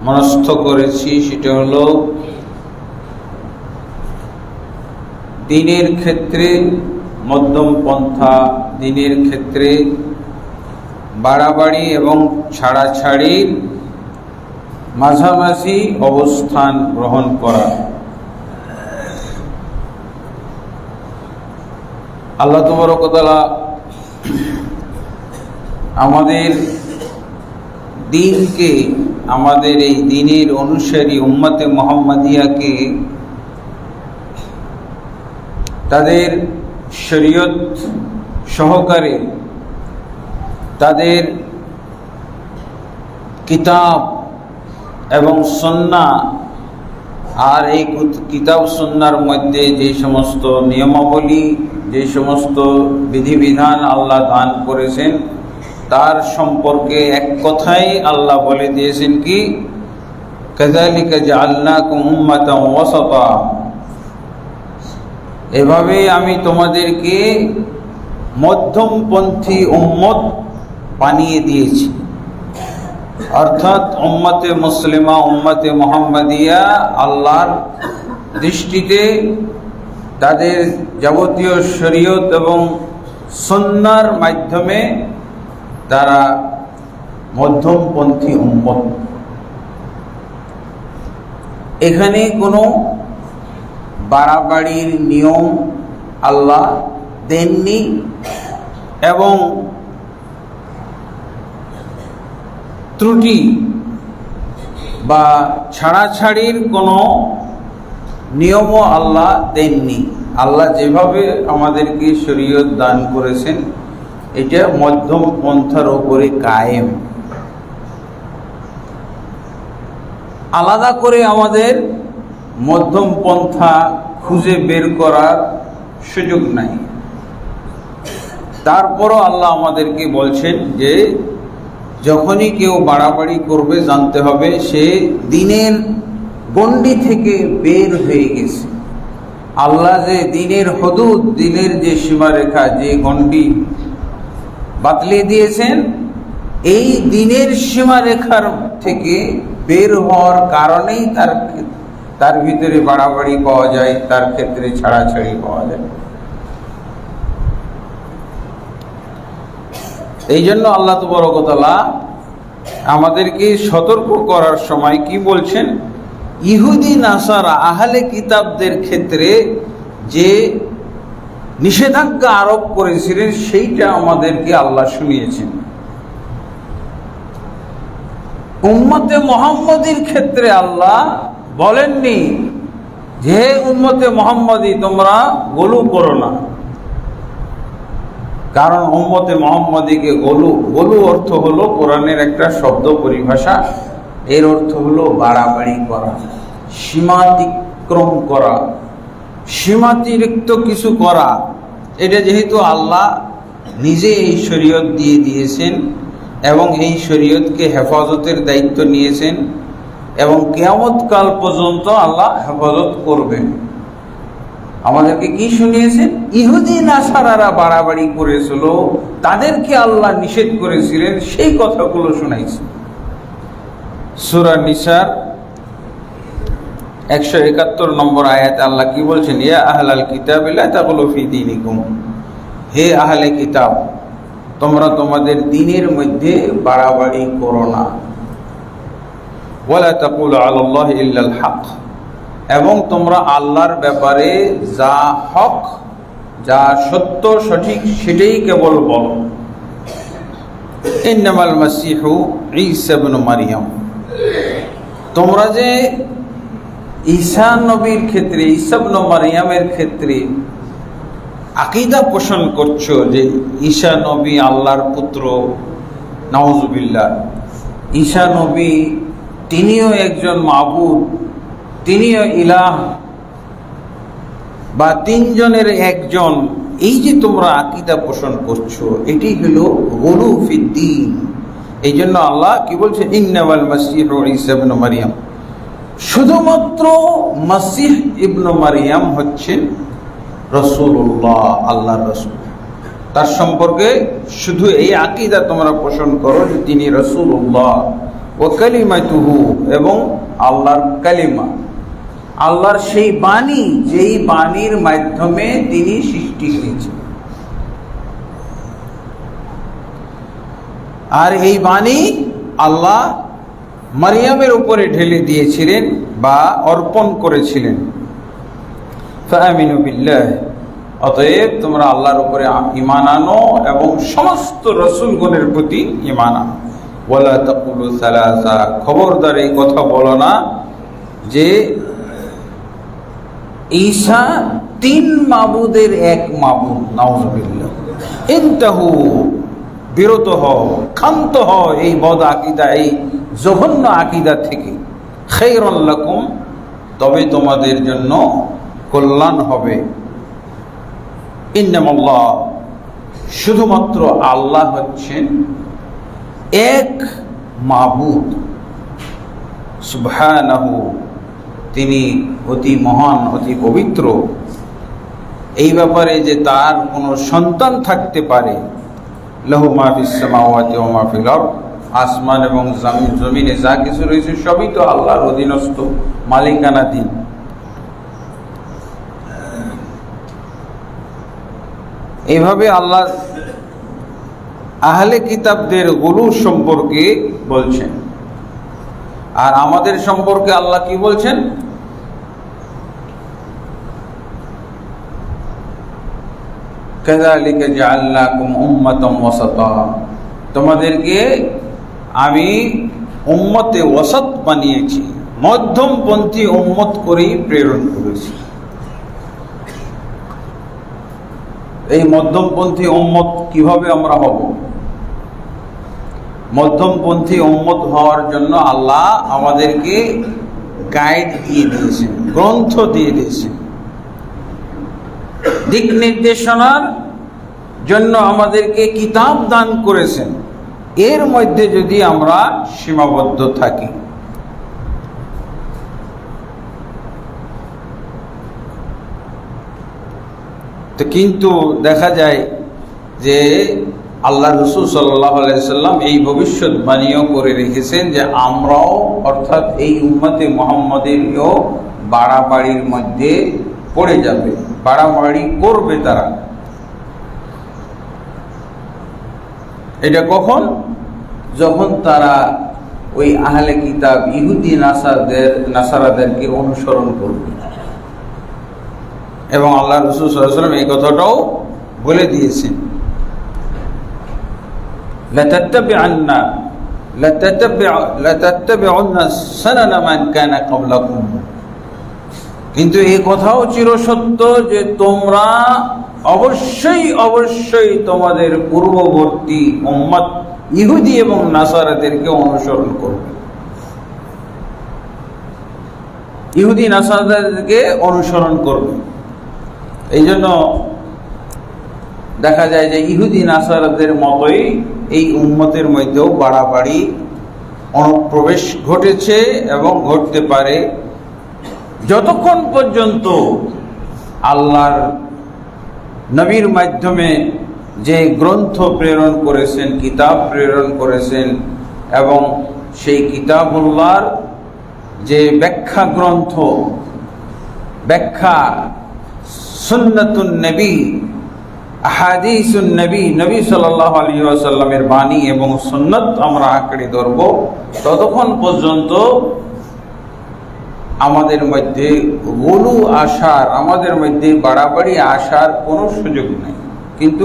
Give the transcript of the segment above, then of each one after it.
মনস্থ করেছি সেটা হলো দ্বীনের ক্ষেত্রে মধ্যম পন্থা, দ্বীনের ক্ষেত্রে বাড়াবাড়ি এবং ছাড়াছাড়ির মাঝামাঝি অবস্থান গ্রহণ করা। আল্লাহ তাবারক ওয়া তাআলা আমাদের দ্বীনকে, আমাদের এই দ্বীনের অনুসারী উম্মতে মুহাম্মাদিয়াকে তাদের শরীয়ত সহকারে তাদের কিতাব এবং সুন্নাহ, আর এই কিতাব সুন্নাহর মধ্যে যে সমস্ত নিয়মাবলী, যে সমস্ত বিধিবিধান আল্লাহ দান করেছেন তার সম্পর্কে এক কথাই আল্লাহ বলে দিয়েছেন কি, কাযালিকা জাআলনাকুম উম্মাতান ওয়াসাতা, এভাবেই আমি তোমাদেরকে মধ্যমপন্থী উম্মত বানিয়ে দিয়েছি। অর্থাৎ উম্মতে মুসলিমা, উম্মতে মুহাম্মাদিয়া আল্লাহর দৃষ্টিতে তাদের যাবতীয় শরীয়ত এবং সুন্নাহর মাধ্যমে তারা মধ্যমপন্থী উম্মত। এখানে কোনো বাড়াবাড়ির নিয়ম আল্লাহ দেননি এবং ত্রুটি বা ছাড়াছাড়ির কোনো নিয়মও আল্লাহ দেননি। আল্লাহ যেভাবে আমাদেরকে শরীয়ত দান করেছেন এটা মধ্যম পন্থার উপরে কায়েম। আলাদা করে আমাদের মধ্যম পন্থা খুঁজে বের করার সুযোগ নাই। তারপরও আল্লাহ আমাদেরকে বলছেন যে যখনই কেউ বাড়াবাড়ি করবে জানতে হবে সে দ্বীনের গণ্ডি থেকে বের হয়ে গেছে। আল্লাহ যে দ্বীনের হুদুদ, দ্বীনের যে সীমারেখা, যে গণ্ডি বাতলিয়ে দিয়েছেন, এই দ্বীনের সীমারেখার থেকে বের হওয়ার কারণেই তার ভিতরে বাড়াবাড়ি পাওয়া যায়, তার ক্ষেত্রে ছাড়াছাড়ি পাওয়া যায়। এই জন্য আল্লাহ তাবারক ওয়া তাআলা আমাদেরকে সতর্ক করার সময় কি বলছেন, ইহুদি নাসারা আহলে কিতাবদের ক্ষেত্রে যে নিষেধাজ্ঞা আরোপ করেছিলেন সেইটা আমাদেরকে আল্লাহ শুনিয়েছেন। উম্মতে মুহাম্মাদীর ক্ষেত্রে আল্লাহ বলেননি যে উম্মতে মুহাম্মাদী তোমরা গোলু করো না, কারণ উম্মতে মুহাম্মাদীকে গোলু অর্থ হলো কোরআনের একটা শব্দ পরিভাষা, এর অর্থ হলো বাড়াবাড়ি করা, সীমাতিক্রম করা, সীমাতিরিক্ত কিছু করা। এটা যেহেতু আল্লাহ নিজে এই শরীয়ত দিয়ে দিয়েছেন এবং এই শরীয়তকে হেফাজতের দায়িত্ব নিয়েছেন এবং কিয়ামত কাল পর্যন্ত আল্লাহ হেফাজত করবেন। আমাদেরকে কি শুনিয়েছেন, ইহুদি নাসারারা বাড়াবাড়ি করেছিল, তাদেরকে আল্লাহ নিষেধ করেছিলেন, সেই কথাগুলো শোনাইছে। সূরা নিসার 171 নম্বর আয়াতে আল্লাহ কি বলছেন, ইয়া আহলাল কিতাব লা তাগলু ফি দীনিকুম, হে আহলে কিতাব তোমরা তোমাদের দ্বীনের মধ্যে বাড়াবাড়ি করো না, ওয়ালা তাকুলু আলাল্লাহি ইল্লাল হক, এবং তোমরা আল্লাহর ব্যাপারে যা হক, যা সত্য সঠিক সেটাই কেবল বলো। ইন্নামাল মাসিহু ঈসা ইবনে মারইয়াম, তোমরা যে ঈসা নবীর ক্ষেত্রে, ঈসা ইবনে মারইয়ামের ক্ষেত্রে আকীদা পোষণ করছো যে ঈসা নবী আল্লাহর পুত্র, নাউজুবিল্লাহ, ঈসা নবী তিনিও একজন মাবুদ, তিনিও ইলাহ বা তিনজনের একজন, এই যে তোমরা আকীদা পোষণ করছো এটি হলো গুলু ফিদ্দীন। এই জন্য আল্লাহ কি বলছে, ইন্নামাল মাসিহু ঈসা ইবনে মারইয়াম, শুধুমাত্র মাসিহ ইবনে মারইয়াম হচ্ছেন রাসূলুল্লাহ, আল্লাহর রাসূল। তার সম্পর্কে শুধু এই আকীদা তোমরা পোষণ করো যে তিনি রাসূলুল্লাহ, ওয়া কালিমাতুহু, এবং আল্লাহর কালিমা, আল্লাহর সেই বাণী যেই বাণীর মাধ্যমে তিনি সৃষ্টি হয়েছেন। আর এই বাণী আল্লাহ মারিয়ামের উপরে ঢেলে দিয়েছিলেন বা অর্পণ করেছিলেন। ফাআমিনু বিল্লাহ, অতএব তোমরা আল্লাহর উপরে ঈমান আনো এবং সমস্ত রাসূলগণের প্রতি ঈমান আনো। ওয়ালা তাকুলু সালাসা, খবরদার এই কথা বলো না যে ঈসা তিন মাবুদের এক মাবুদ। নাউযুবিল্লাহ। ইনতাহু, বিরত হও, ক্ষান্ত হও এই বদ আকীদা, এই জঘন্য আকীদা থেকে। খায়রুল লাকুম, তবে তোমাদের জন্য কল্যাণ হবে। ইন্নামাল্লাহ, শুধুমাত্র আল্লাহ হচ্ছেন এক মাবুদ। সুবহানাহু, তিনি অতি মহান, অতি পবিত্র। এই ব্যাপারে যে তার কোনো সন্তান থাকতে পারে, লাহু মা ফিস সামাওয়াতি ওয়া মা ফিল আরদ, আসমান এবং জমিনে যা কিছু রয়েছে সবই তো আল্লাহর অধীনস্থ, মালিকানাধীন। এইভাবে আল্লাহ আহলে কিতাবদের গুলু সম্পর্কে বলছেন। আর আমাদের সম্পর্কে আল্লাহ কি বলছেন? কাযালিকা জাআলনাকুম উম্মাতাম ওয়াসাতা, তোমাদেরকে আমি উম্মতে ওয়াসাত বানিয়েছি, মধ্যমপন্থী উম্মত করেই প্রেরণ করেছি। এই মধ্যমপন্থী উম্মত কিভাবে আমরা হব? মধ্যমপন্থী উম্মত হওয়ার জন্য আল্লাহ আমাদেরকে গাইড দিয়ে দিয়েছেন, গ্রন্থ দিয়ে দিয়েছেন, দিক নির্দেশনার জন্য আমাদেরকে কিতাব দান করেছেন। এর মধ্যে যদি আমরা সীমাবদ্ধ থাকি, তো কিন্তু দেখা যায় যে আল্লাহ রাসূল সাল্লাল্লাহু আলাইহি সাল্লাম এই ভবিষ্যৎবাণীও করে রেখেছেন যে আমরাও, অর্থাৎ এই উম্মতে মুহাম্মাদেরও বাড়াবাড়ির মধ্যে পড়ে যাবে, বাড়াবাড়ি করবে তারা। এটা কখন? যখন তারা ওই আহলে কিতাব ইহুদি নাসারাদেরকে অনুসরণ করবে। এবং আল্লাহ রাসূল সাল্লাল্লাহু আলাইহি ওয়াসাল্লাম এই কথাটাও বলে দিয়েছেন, লাতাত্তাবিউন্না সানানা মান কানা ক্বাবলাকুম, কিন্তু এই কথাও চিরসত্য যে তোমরা অবশ্যই অবশ্যই তোমাদের পূর্ববর্তী উম্মত ইহুদি এবং নাসারাদেরকে অনুসরণ করবে, ইহুদি নাসারাদেরকে অনুসরণ করবে। এই জন্য দেখা যায় যে ইহুদি নাসারাদের মতোই এই উম্মতের মধ্যেও বাড়াবাড়ি অনুপ্রবেশ ঘটেছে এবং ঘটতে পারে, যতক্ষণ পর্যন্ত আল্লাহর নবীর মাধ্যমে যে গ্রন্থ প্রেরণ করেছেন, কিতাব প্রেরণ করেছেন, এবং সেই কিতাবুল্লাহর যে ব্যাখ্যা গ্রন্থ, ব্যাখ্যা সুন্নাতুন নবী, আহাদিসুন নবী, নবী সাল্লাল্লাহু আলাইহি ওয়াসাল্লামের বাণী এবং সুন্নাত আমরা আঁকড়ে ধরব, ততক্ষণ পর্যন্ত আমাদের মধ্যে গুলু আসার, আমাদের মধ্যে বাড়াবাড়ি আসার কোনো সুযোগ নেই। কিন্তু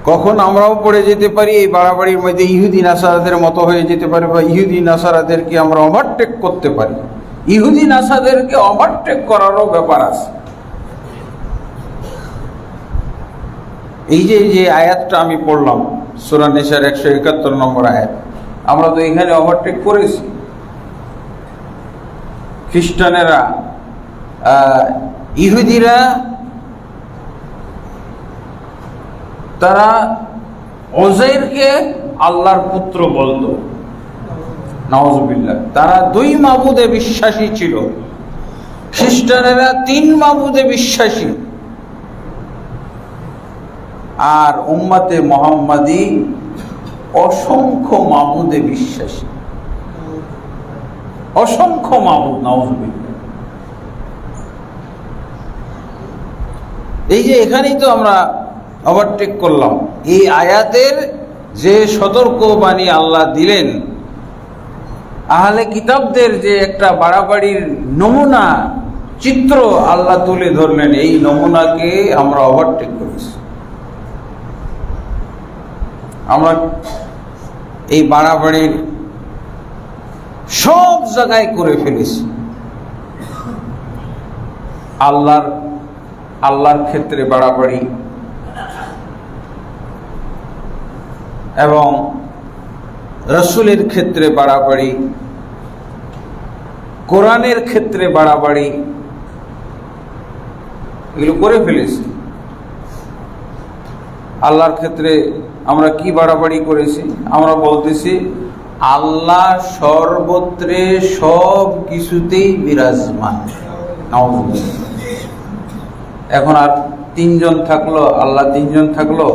কখন আমরাও পড়ে যেতে পারি এই বাড়াবাড়ির মধ্যে, ইহুদি নাসারাদের মতো হয়ে যেতে পারি, বা ইহুদি নাসারাদেরকে আমরা ওভারটেক করতে পারি। ইহুদি নাসারাদেরকে ওভারটেক করারও ব্যাপার আছে। এই যে আয়াতটা আমি পড়লাম সূরা নিসার 171 নম্বর আয়াত, আমরা তো এখানে ওভারটেক করেছি। খ্রিস্টানেরা, ইহুদিরা, তারা ওজাইরকে আল্লাহর পুত্র বলতো, নাউযুবিল্লাহ। তারা দুই মাবুদে বিশ্বাসী ছিল, খ্রিস্টানেরা তিন মাবুদে বিশ্বাসী। আর উম্মতে মুহাম্মাদি অসংখ্য মাবুদে বিশ্বাসী, অসংখ্য মাবুদ। নাউযুবিল্লাহ। এই যে এখানেই তো আমরা ওভারটেক করলাম। এই আয়াতের যে সতর্কবাণী আল্লাহ দিলেন, আহলে কিতাবদের যে একটা বাড়াবাড়ির নমুনা চিত্র আল্লাহ তুলে ধরলেন, এই নমুনাকে আমরা ওভারটেক করেছি। আমরা এই বাড়াবাড়ির সব জায়গায় করে ফেলেছি। আল্লাহর ক্ষেত্রে বাড়াবাড়ি এবং রাসূলের ক্ষেত্রে বাড়াবাড়ি, কোরআনের ক্ষেত্রে বাড়াবাড়ি, এগুলো করে ফেলেছি। আল্লাহর ক্ষেত্রে আমরা কি বাড়াবাড়ি করেছি? আমরা বলতেছি আল্লাহ সর্বত্রে সব কিছুতেই বিরাজমান। এখন আর তিনজন থাকলো, আল্লাহ তিনজন থাকলো,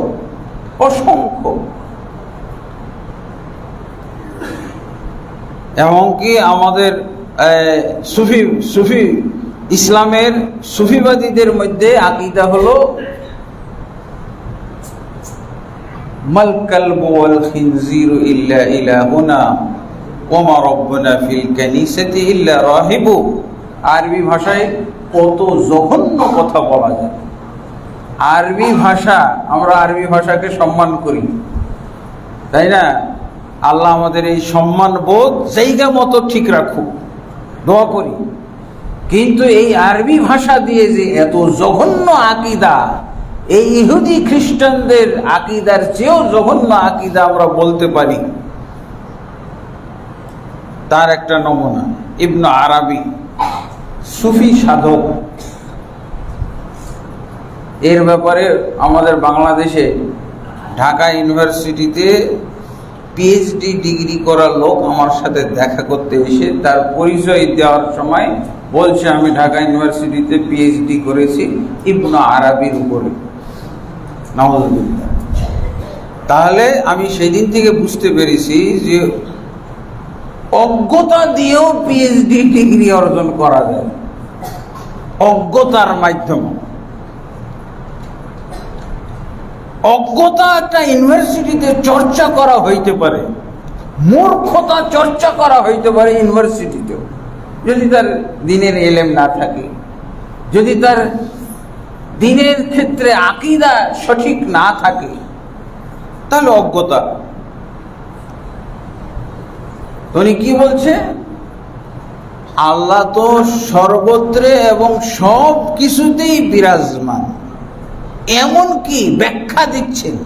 অসংখ্য। এমনকি আমাদের সুফি ইসলামের সুফিবাদীদের মধ্যে আকীদা হলো মাল কালবু ওয়াল খিনজিরু ইল্লা ইলাহুনা ওয়া মা রাব্বুনা ফিল কানিসাতি ইল্লা রাহিবু। আরবি ভাষায় কত জঘন্য কথা বলা যায়। আরবি ভাষা, আমরা আরবি ভাষাকে সম্মান করি, তাই না? আল্লাহ আমাদের এই সম্মান বোধ জায়গা মতো ঠিক রাখুক, দোয়া করি। কিন্তু এই আরবি ভাষা দিয়ে যে এত জঘন্য আকীদা, এই ইহুদি খ্রিস্টানদের আকীদার চেয়েও জঘন্য আকীদা আমরা বলতে পারি, তার একটা নমুনা ইবনে আরাবী, সুফি সাধক। এর ব্যাপারে আমাদের বাংলাদেশে ঢাকা ইউনিভার্সিটিতে পিএইচডি ডিগ্রি করা লোক আমার সাথে দেখা করতে এসে তার পরিচয় দেওয়ার সময় বলছে, আমি ঢাকা ইউনিভার্সিটিতে পিএইচডি করেছি ইবনে আরাবীর উপরে। নাউযুবিল্লাহ। তাহলে আমি সেই দিন থেকে বুঝতে পেরেছি যে অজ্ঞতা দিয়েও পিএইচডি ডিগ্রি অর্জন করা যায়, অজ্ঞতার মাধ্যমে। অজ্ঞতা একটা ইউনিভার্সিটিতে চর্চা করা হইতে পারে, মূর্খতা চর্চা করা হইতে পারে ইউনিভার্সিটিতেও, যদি তার দ্বীনের ইলম না থাকে, যদি তার দ্বীনের ক্ষেত্রে আকীদা সঠিক না থাকে, তাহলে অজ্ঞতা। উনি কি বলছে? আল্লাহ তো সর্বত্রে এবং সব কিছুতেই বিরাজমান। এমন কি ব্যাখ্যা দিচ্ছেন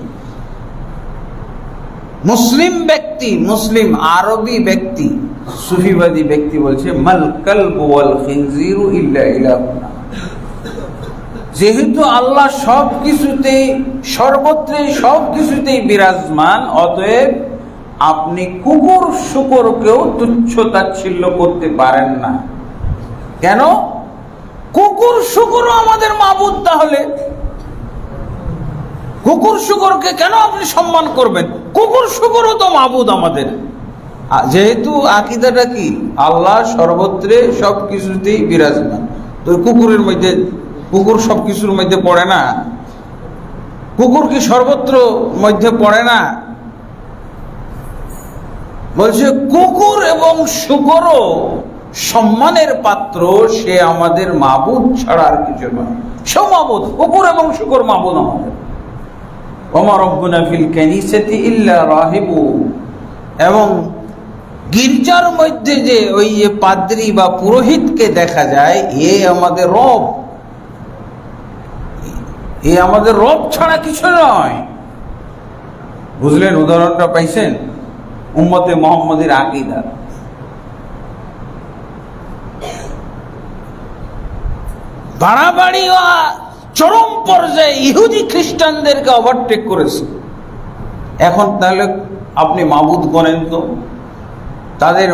মুসলিম ব্যক্তি, মুসলিম আরবি ব্যক্তি, সুফিবাদী ব্যক্তি বলছে মাল কালবু ওয়াল খিনজিরু ইল্লা ইলাহুনা। যেহেতু আল্লাহ সব কিছুতেই, সর্বত্রে সব কিছুতেই বিরাজমান, অতএব আপনি কুকুর শুকরকেও তুচ্ছ তাচ্ছিল্য করতে পারেন না। কেন? কুকুর শুকরও আমাদের মাবুদ। তাহলে কুকুর শুকরকে কেন আপনি সম্মান করবেন? কুকুর শুকরও তো মাবুদ আমাদের। যেহেতু আকীদাটা কি, আল্লাহ সর্বত্রে সব কিছুতেই বিরাজমান, তো কুকুরের মধ্যে, কুকুর সব কিছুর মধ্যে পড়ে না? কুকুর কি সর্বত্র মধ্যে পড়ে না? বলছে কুকুর এবং শুকরও সম্মানের পাত্র, সে আমাদের মাবুদ ছাড়া আর কিছু নয়। সব মাবুদ, কুকুর এবং শুকর মাবুদ আমাদের। ওয়া মা রাব্বুনা ফিল কানিসাতি ইল্লা রাহিবু। এবং গির্জার মধ্যে যে ওই পাদ্রী বা পুরোহিতকে দেখা যায়, এ আমাদের রব, এ আমাদের রব ছাড়া কিছু নয়। বুঝলেন? উদাহরণটা পাইছেন? উম্মতে মুহাম্মদের আকীদা। বাড়াবাড়ি চরম পর্যায়ে ইহুদি খ্রিস্টানদেরকে ওভারটেক করেছে। এখন তাহলে আপনি মাবুদ গণেন তো, তাদের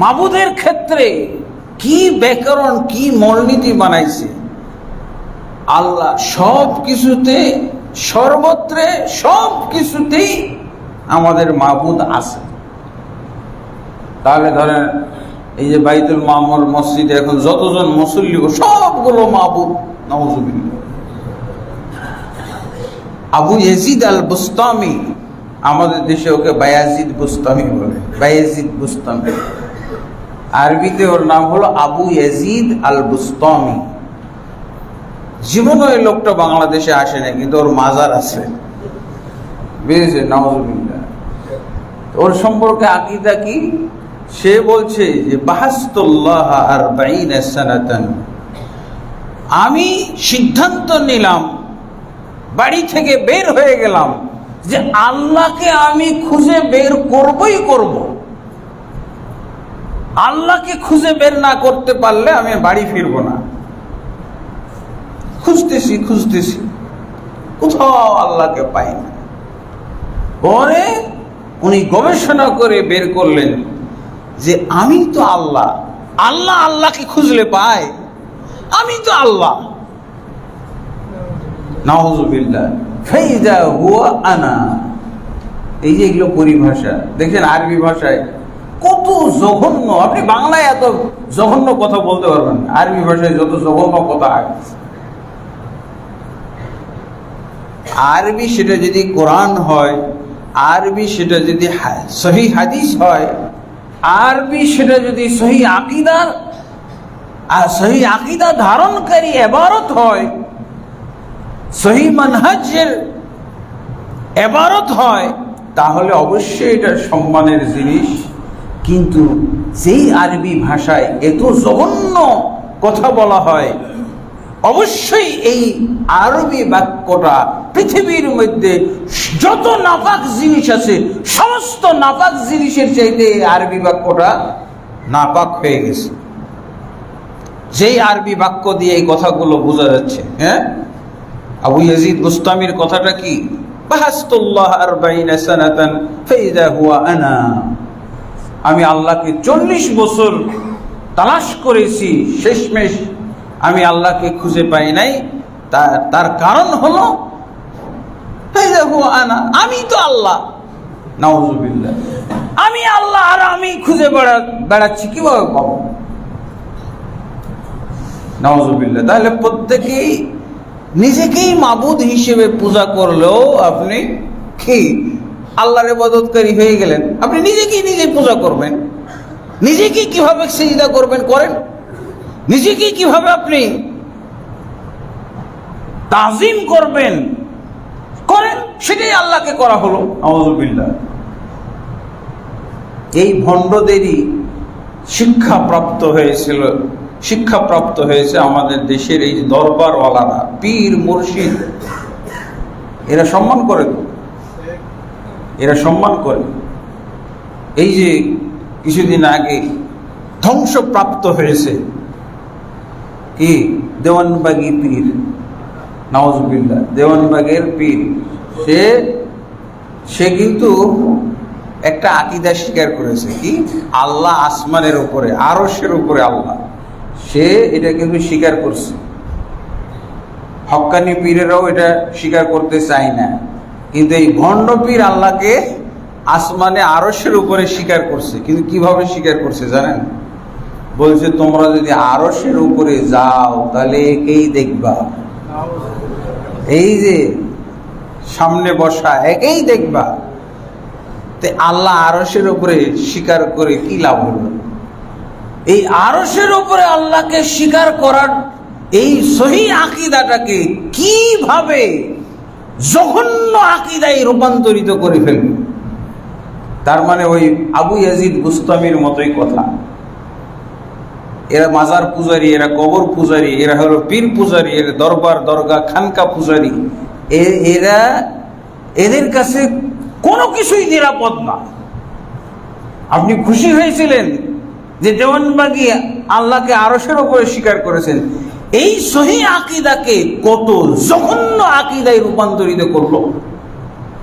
মাবুদের ক্ষেত্রে কি ব্যাকরণ, কি মূলনীতি বানাইছে। আল্লাহ সব কিছুতে সর্বত্রে সব কিছুতেই আমাদের মাবুদ আছে। তাহলে ধরেন এই যে বাইতুল মামুর মসজিদে এখন যতজন মুসল্লি সবগুলো মাবুদ। নাউজুবিল্লাহ। আবু ইয়াজিদ আল বুস্তামি, আমাদের দেশে ওকে বায়াজিদ বুস্তামি বলে, বায়াজিদ বুস্তামি, আরবিতে ওর নাম হলো আবু ইয়াজিদ আল বুস্তামি। জীবনে ওই লোকটা বাংলাদেশে আসে না, কিন্তু ওর মাজার আছে, বুঝেছে? নাউজুবিল্লাহ। ওর সম্পর্কে আকীদা কি? সে বলছে যে বাহাস্তুল্লাহ আরবাঈনা সানাতান, আমি সিদ্ধান্ত নিলাম, বাড়ি থেকে বের হয়ে গেলাম যে আল্লাহকে আমি খুঁজে বের করবই করব। আল্লাহকে খুঁজে বের না করতে পারলে আমি বাড়ি ফিরব না। খুঁজতেছি খুঁজতেছি, কোথাও আল্লাহকে পাই না। পরে উনি গবেষণা করে বের করলেন যে আমি তো আল্লাহ, আল্লাহ আল্লাহকে খুঁজলে পায়, আমি তো আল্লাহ। নাউজুবিল্লাহ। ফাইদা হুয়া আনা, এই যে এগুলো পরিভাষা দেখেন আরবি ভাষায় কত জঘন্য। আপনি বাংলায় এত জঘন্য কথা বলতে পারবেন না, আরবি ভাষায় যত জঘন্য কথা আছে। আরবি সেটা যদি কোরআন হয়, আরবি সেটা যদি সহি হাদিস হয়, আরবি সেটা যদি সহি আকীদা ধারণকারী ইবারত হয়, সহি মানহাজের ইবারত হয়, তাহলে অবশ্যই এটা সম্মানের জিনিস। কিন্তু যেই আরবি ভাষায় এত জঘন্য কথা বলা হয়, অবশ্যই এই আরবি বাক্যটা পৃথিবীর মধ্যে যত নাপাক জিনিস আছে সমস্ত নাপাক জিনিসের চাইতে আরবি বাক্যটা নাপাক হয়ে গেছে। যেই আরবি বাক্য দিয়ে এই কথাগুলো বোঝা যাচ্ছে। হ্যাঁ, আবু ইয়াজিদ বুস্তামির কথাটা কি? বাহাস্তুল্লাহ আরবাঈনা সানাতান ফাইদা হুয়া আনা, আমি আল্লাহকে 40 বছর তালাশ করেছি, শেষমেশ আমি আল্লাহকে খুঁজে পাই নাই। তার কারণ হলো ফাইদা হুয়া আনা, আমি তো আল্লাহ। নাউজুবিল্লাহ। আমি আল্লাহ আর আমি খুঁজে বেড়াচ্ছি, কিভাবে পাবো? নাউজুবিল্লাহ। তাহলে প্রত্যেকেই নিজেকেই মাবুদ হিসেবে পূজা করলেও আপনি কি আল্লাহর ইবাদতকারী হয়ে গেলেন। আপনি নিজেকেই নিজে পূজা করবেন, নিজেকেই কিভাবে সিজদা করবেন করেন, নিজেকেই কিভাবে আপনি তাজিম করবেন করেন, সেটাই আল্লাহকে করা হলো। আউযুবিল্লাহ। এই ভণ্ডদেরই শিক্ষাপ্রাপ্ত হয়েছে আমাদের দেশের এই দরবারওয়ালারা, পীর মুর্শিদ, এরা সম্মান করে তো, এরা সম্মান করে। এই যে কিছুদিন আগে ধ্বংসপ্রাপ্ত হয়েছে কি দেওয়ানবাগী পীর, নাউজুবিল্লাহ, দেওয়ানবাগের পীর, সে কিন্তু একটা আকীদা স্বীকার করেছে কি আল্লাহ আসমানের উপরে, আরশের উপরে আল্লাহ, সে এটা কিন্তু স্বীকার করছে। হক্কানি পীরেরাও এটা স্বীকার করতে চায় না, কিন্তু এই ভণ্ড পীর আল্লাহকে আসমানে আরশের উপরে স্বীকার করছে। কিন্তু কিভাবে স্বীকার করছে জানেন? বলছে তোমরা যদি আরশের উপরে যাও তাহলে একেই দেখবা, এই যে সামনে বসা একেই দেখবা। আল্লাহ আরশের উপরে স্বীকার করে কি লাভ হলো? এই আরশের উপরে আল্লাহকে স্বীকার করার এই সহি আকীদাটাকে কিভাবে জঘন্য আকীদায় রূপান্তরিত করে ফেলবে। তার মানে ওই আবু ইয়াজিদ বুস্তামির মতোই কথা। এরা মাজার পূজারী, এরা কবর পূজারী, এরা হলো পীর পূজারী, এরা দরবার দরগা খানকা পূজারী। এদের কাছে কোনো কিছুই নিরাপদ না। আপনি খুশি হয়েছিলেন যে দেওয়ানবাগী আল্লাহকে আরশের উপরে স্বীকার করেছেন, এই সহি আকীদাকে কত জঘন্য আকীদায় রূপান্তরিত করলো।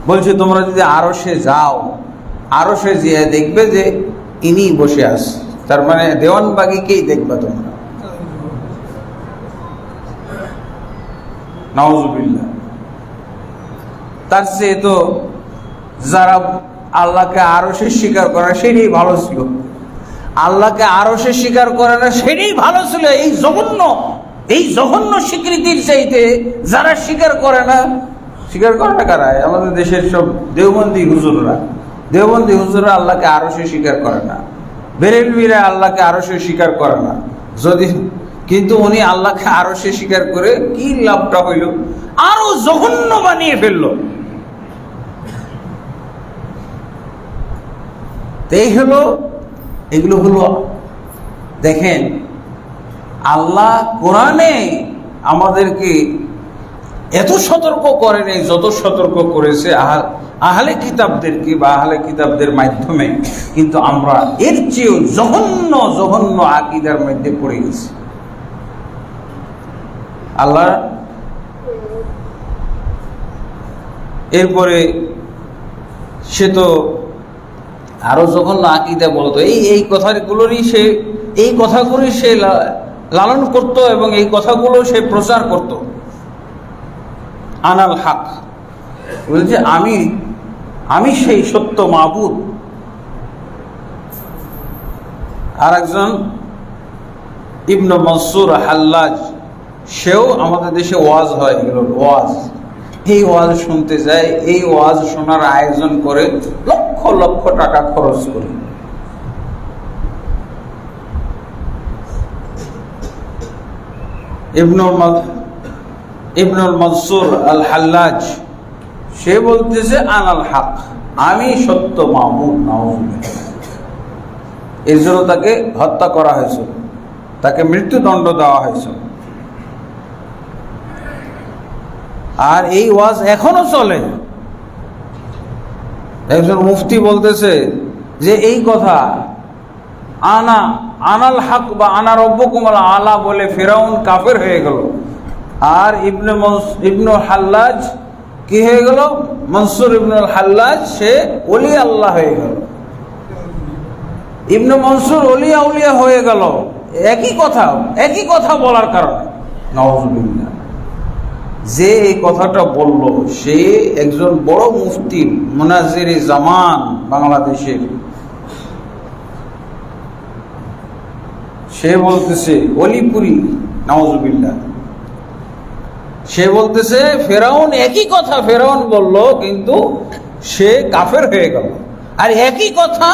বলছে তোমরা যদি আরশে যাও, আরশে যেয়ে দেখবে যে ইনি বসে আছে, তার মানে দেওয়ানবাগীকেই দেখবা তোমরা। নাউজুবিল্লাহ। তার চেয়ে তো যারা আল্লাহকে আরশে স্বীকার করে সেটাই ভালো ছিল। আল্লাহকে আরশে স্বীকার করে না সেটাই ভালো ছিল। এই জঘন্য স্বীকৃতির চাইতে যারা স্বীকার করে না কারা? আমাদের দেশের সব দেওবন্দি হুজুররা আল্লাহকে আরশে স্বীকার করে না, বেরেলভিরা আল্লাহকে আরশে স্বীকার করে না। কিন্তু উনি আল্লাহকে আরশে স্বীকার করে কি লাভটা হইল? আরো জঘন্য বানিয়ে ফেললো। এগুলো হলো, দেখেন আল্লাহ কোরআনে আমাদেরকে এত সতর্ক করেন, যত সতর্ক করেছে আহলে কিতাবদেরকে বা আহলে কিতাবদের মাধ্যমে, কিন্তু আমরা এর চেয়েও জঘন্য আকীদার মধ্যে পড়ে গেছি। আল্লাহ এরপরে সে তো আরো জঘন্য আকীদা বলতো, এই কথাগুলোরই সে লালন করত এবং এই কথাগুলো সে প্রচার করত। আনাল হক বলছে আমি সেই সত্য মাবুদ। আর একজন ইবনে মনসুর হাল্লাজ, সেও আমাদের দেশে ওয়াজ হয়, এগুলো ওয়াজ, এই ওয়াজ শুনতে যায়, এই ওয়াজ শোনার আয়োজন করে লক্ষ লক্ষ টাকা খরচ করে। ইবনুল মনসুর আল হাল্লাজ সে বলতেছে আনাল হক, আমি সত্য মাবুদ। এর জন্য তাকে হত্যা করা হয়েছিল, তাকে মৃত্যুদণ্ড দেওয়া হয়েছিল। আর এই ওয়াজ এখনো চলে। একজন মুফতি বলতেছে যে এই কথা আনাল হক বা আনা রব্বুকুম আল আলা বলে ফিরাউন কাফের হয়ে গেল, আর ইবনে হাল্লাজ কি হয়ে গেল? মনসুর ইবনুল হাল্লাজ সে ওলি আল্লাহ হয়ে গেল। ইবনে মনসুর উলিয়া হয়ে গেল একই কথা বলার কারণে। নাউযুবিল্লাহ। যে এই কথাটা বলল সে একজন বড় মুফতি, মুনাজির জামান বাংলাদেশের। সে বলতেছে অলিপুরি, নাউযুবিল্লাহ। সে বলতেছে ফেরাউন একই কথা ফেরাউন বলল, কিন্তু সে কাফের হয়ে গেল। আর একই কথা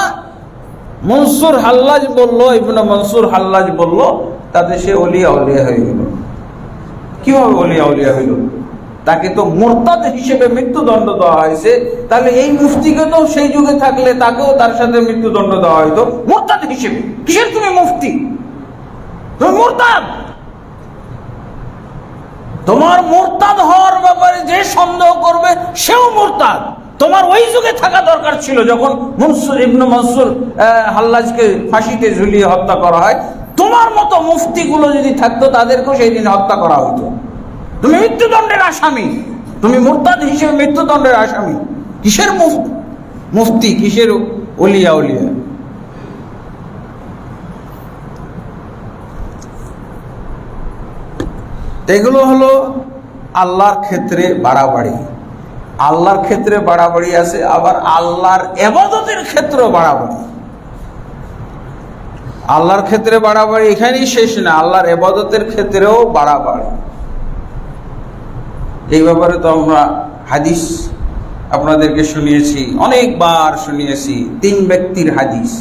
মনসুর হাল্লাজ বলল, ইবনে মনসুর হাল্লাজ বলল, তাতে সে ওলিয়া হয়ে গেল। কিভাবে ওলিয়া হইল? তাকে তো মুরতাদ হিসেবে মৃত্যুদণ্ড দেওয়া হয়েছে। তাহলে এই মুফতিকে তো সেই যুগে থাকলে তাকেও তার সাথে মৃত্যুদণ্ড দেওয়া হইতো মুরতাদ হিসেবে। কিসের তুমি মুফতি? তুমি মুরতাদ। তোমার মুরতাদ হওয়ার ব্যাপারে যে সন্দেহ করবে সেও মুরতাদ। তোমার ওই যুগে থাকা দরকার ছিল যখন ইবনে মনসুর হাল্লাজকে ফাঁসিতে ঝুলিয়ে হত্যা করা হয়। তোমার মতো মুফতিগুলো যদি থাকতো তাদেরকেও সেই দিন হত্যা করা হতো। তুমি মৃত্যুদণ্ডের আসামি, তুমি মুরতাদ হিসেবে মৃত্যুদণ্ডের আসামি। কিসের মুফতি, কিসের ওলিয়া? এগুলো হলো আল্লাহর ক্ষেত্রে বাড়াবাড়ি। আল্লাহর ক্ষেত্রে বাড়াবাড়ি আছে, আবার আল্লাহর ইবাদতের ক্ষেত্রেও বাড়াবাড়ি। আল্লাহর ক্ষেত্রে বাড়াবাড়ি এখানেই শেষ না, আল্লাহর ইবাদতের ক্ষেত্রেও বাড়াবাড়ি। এই ব্যাপারে তো আমরা হাদিস আপনাদেরকে শুনিয়েছি, অনেকবার শুনিয়েছি। 3 ব্যক্তির হাদিস।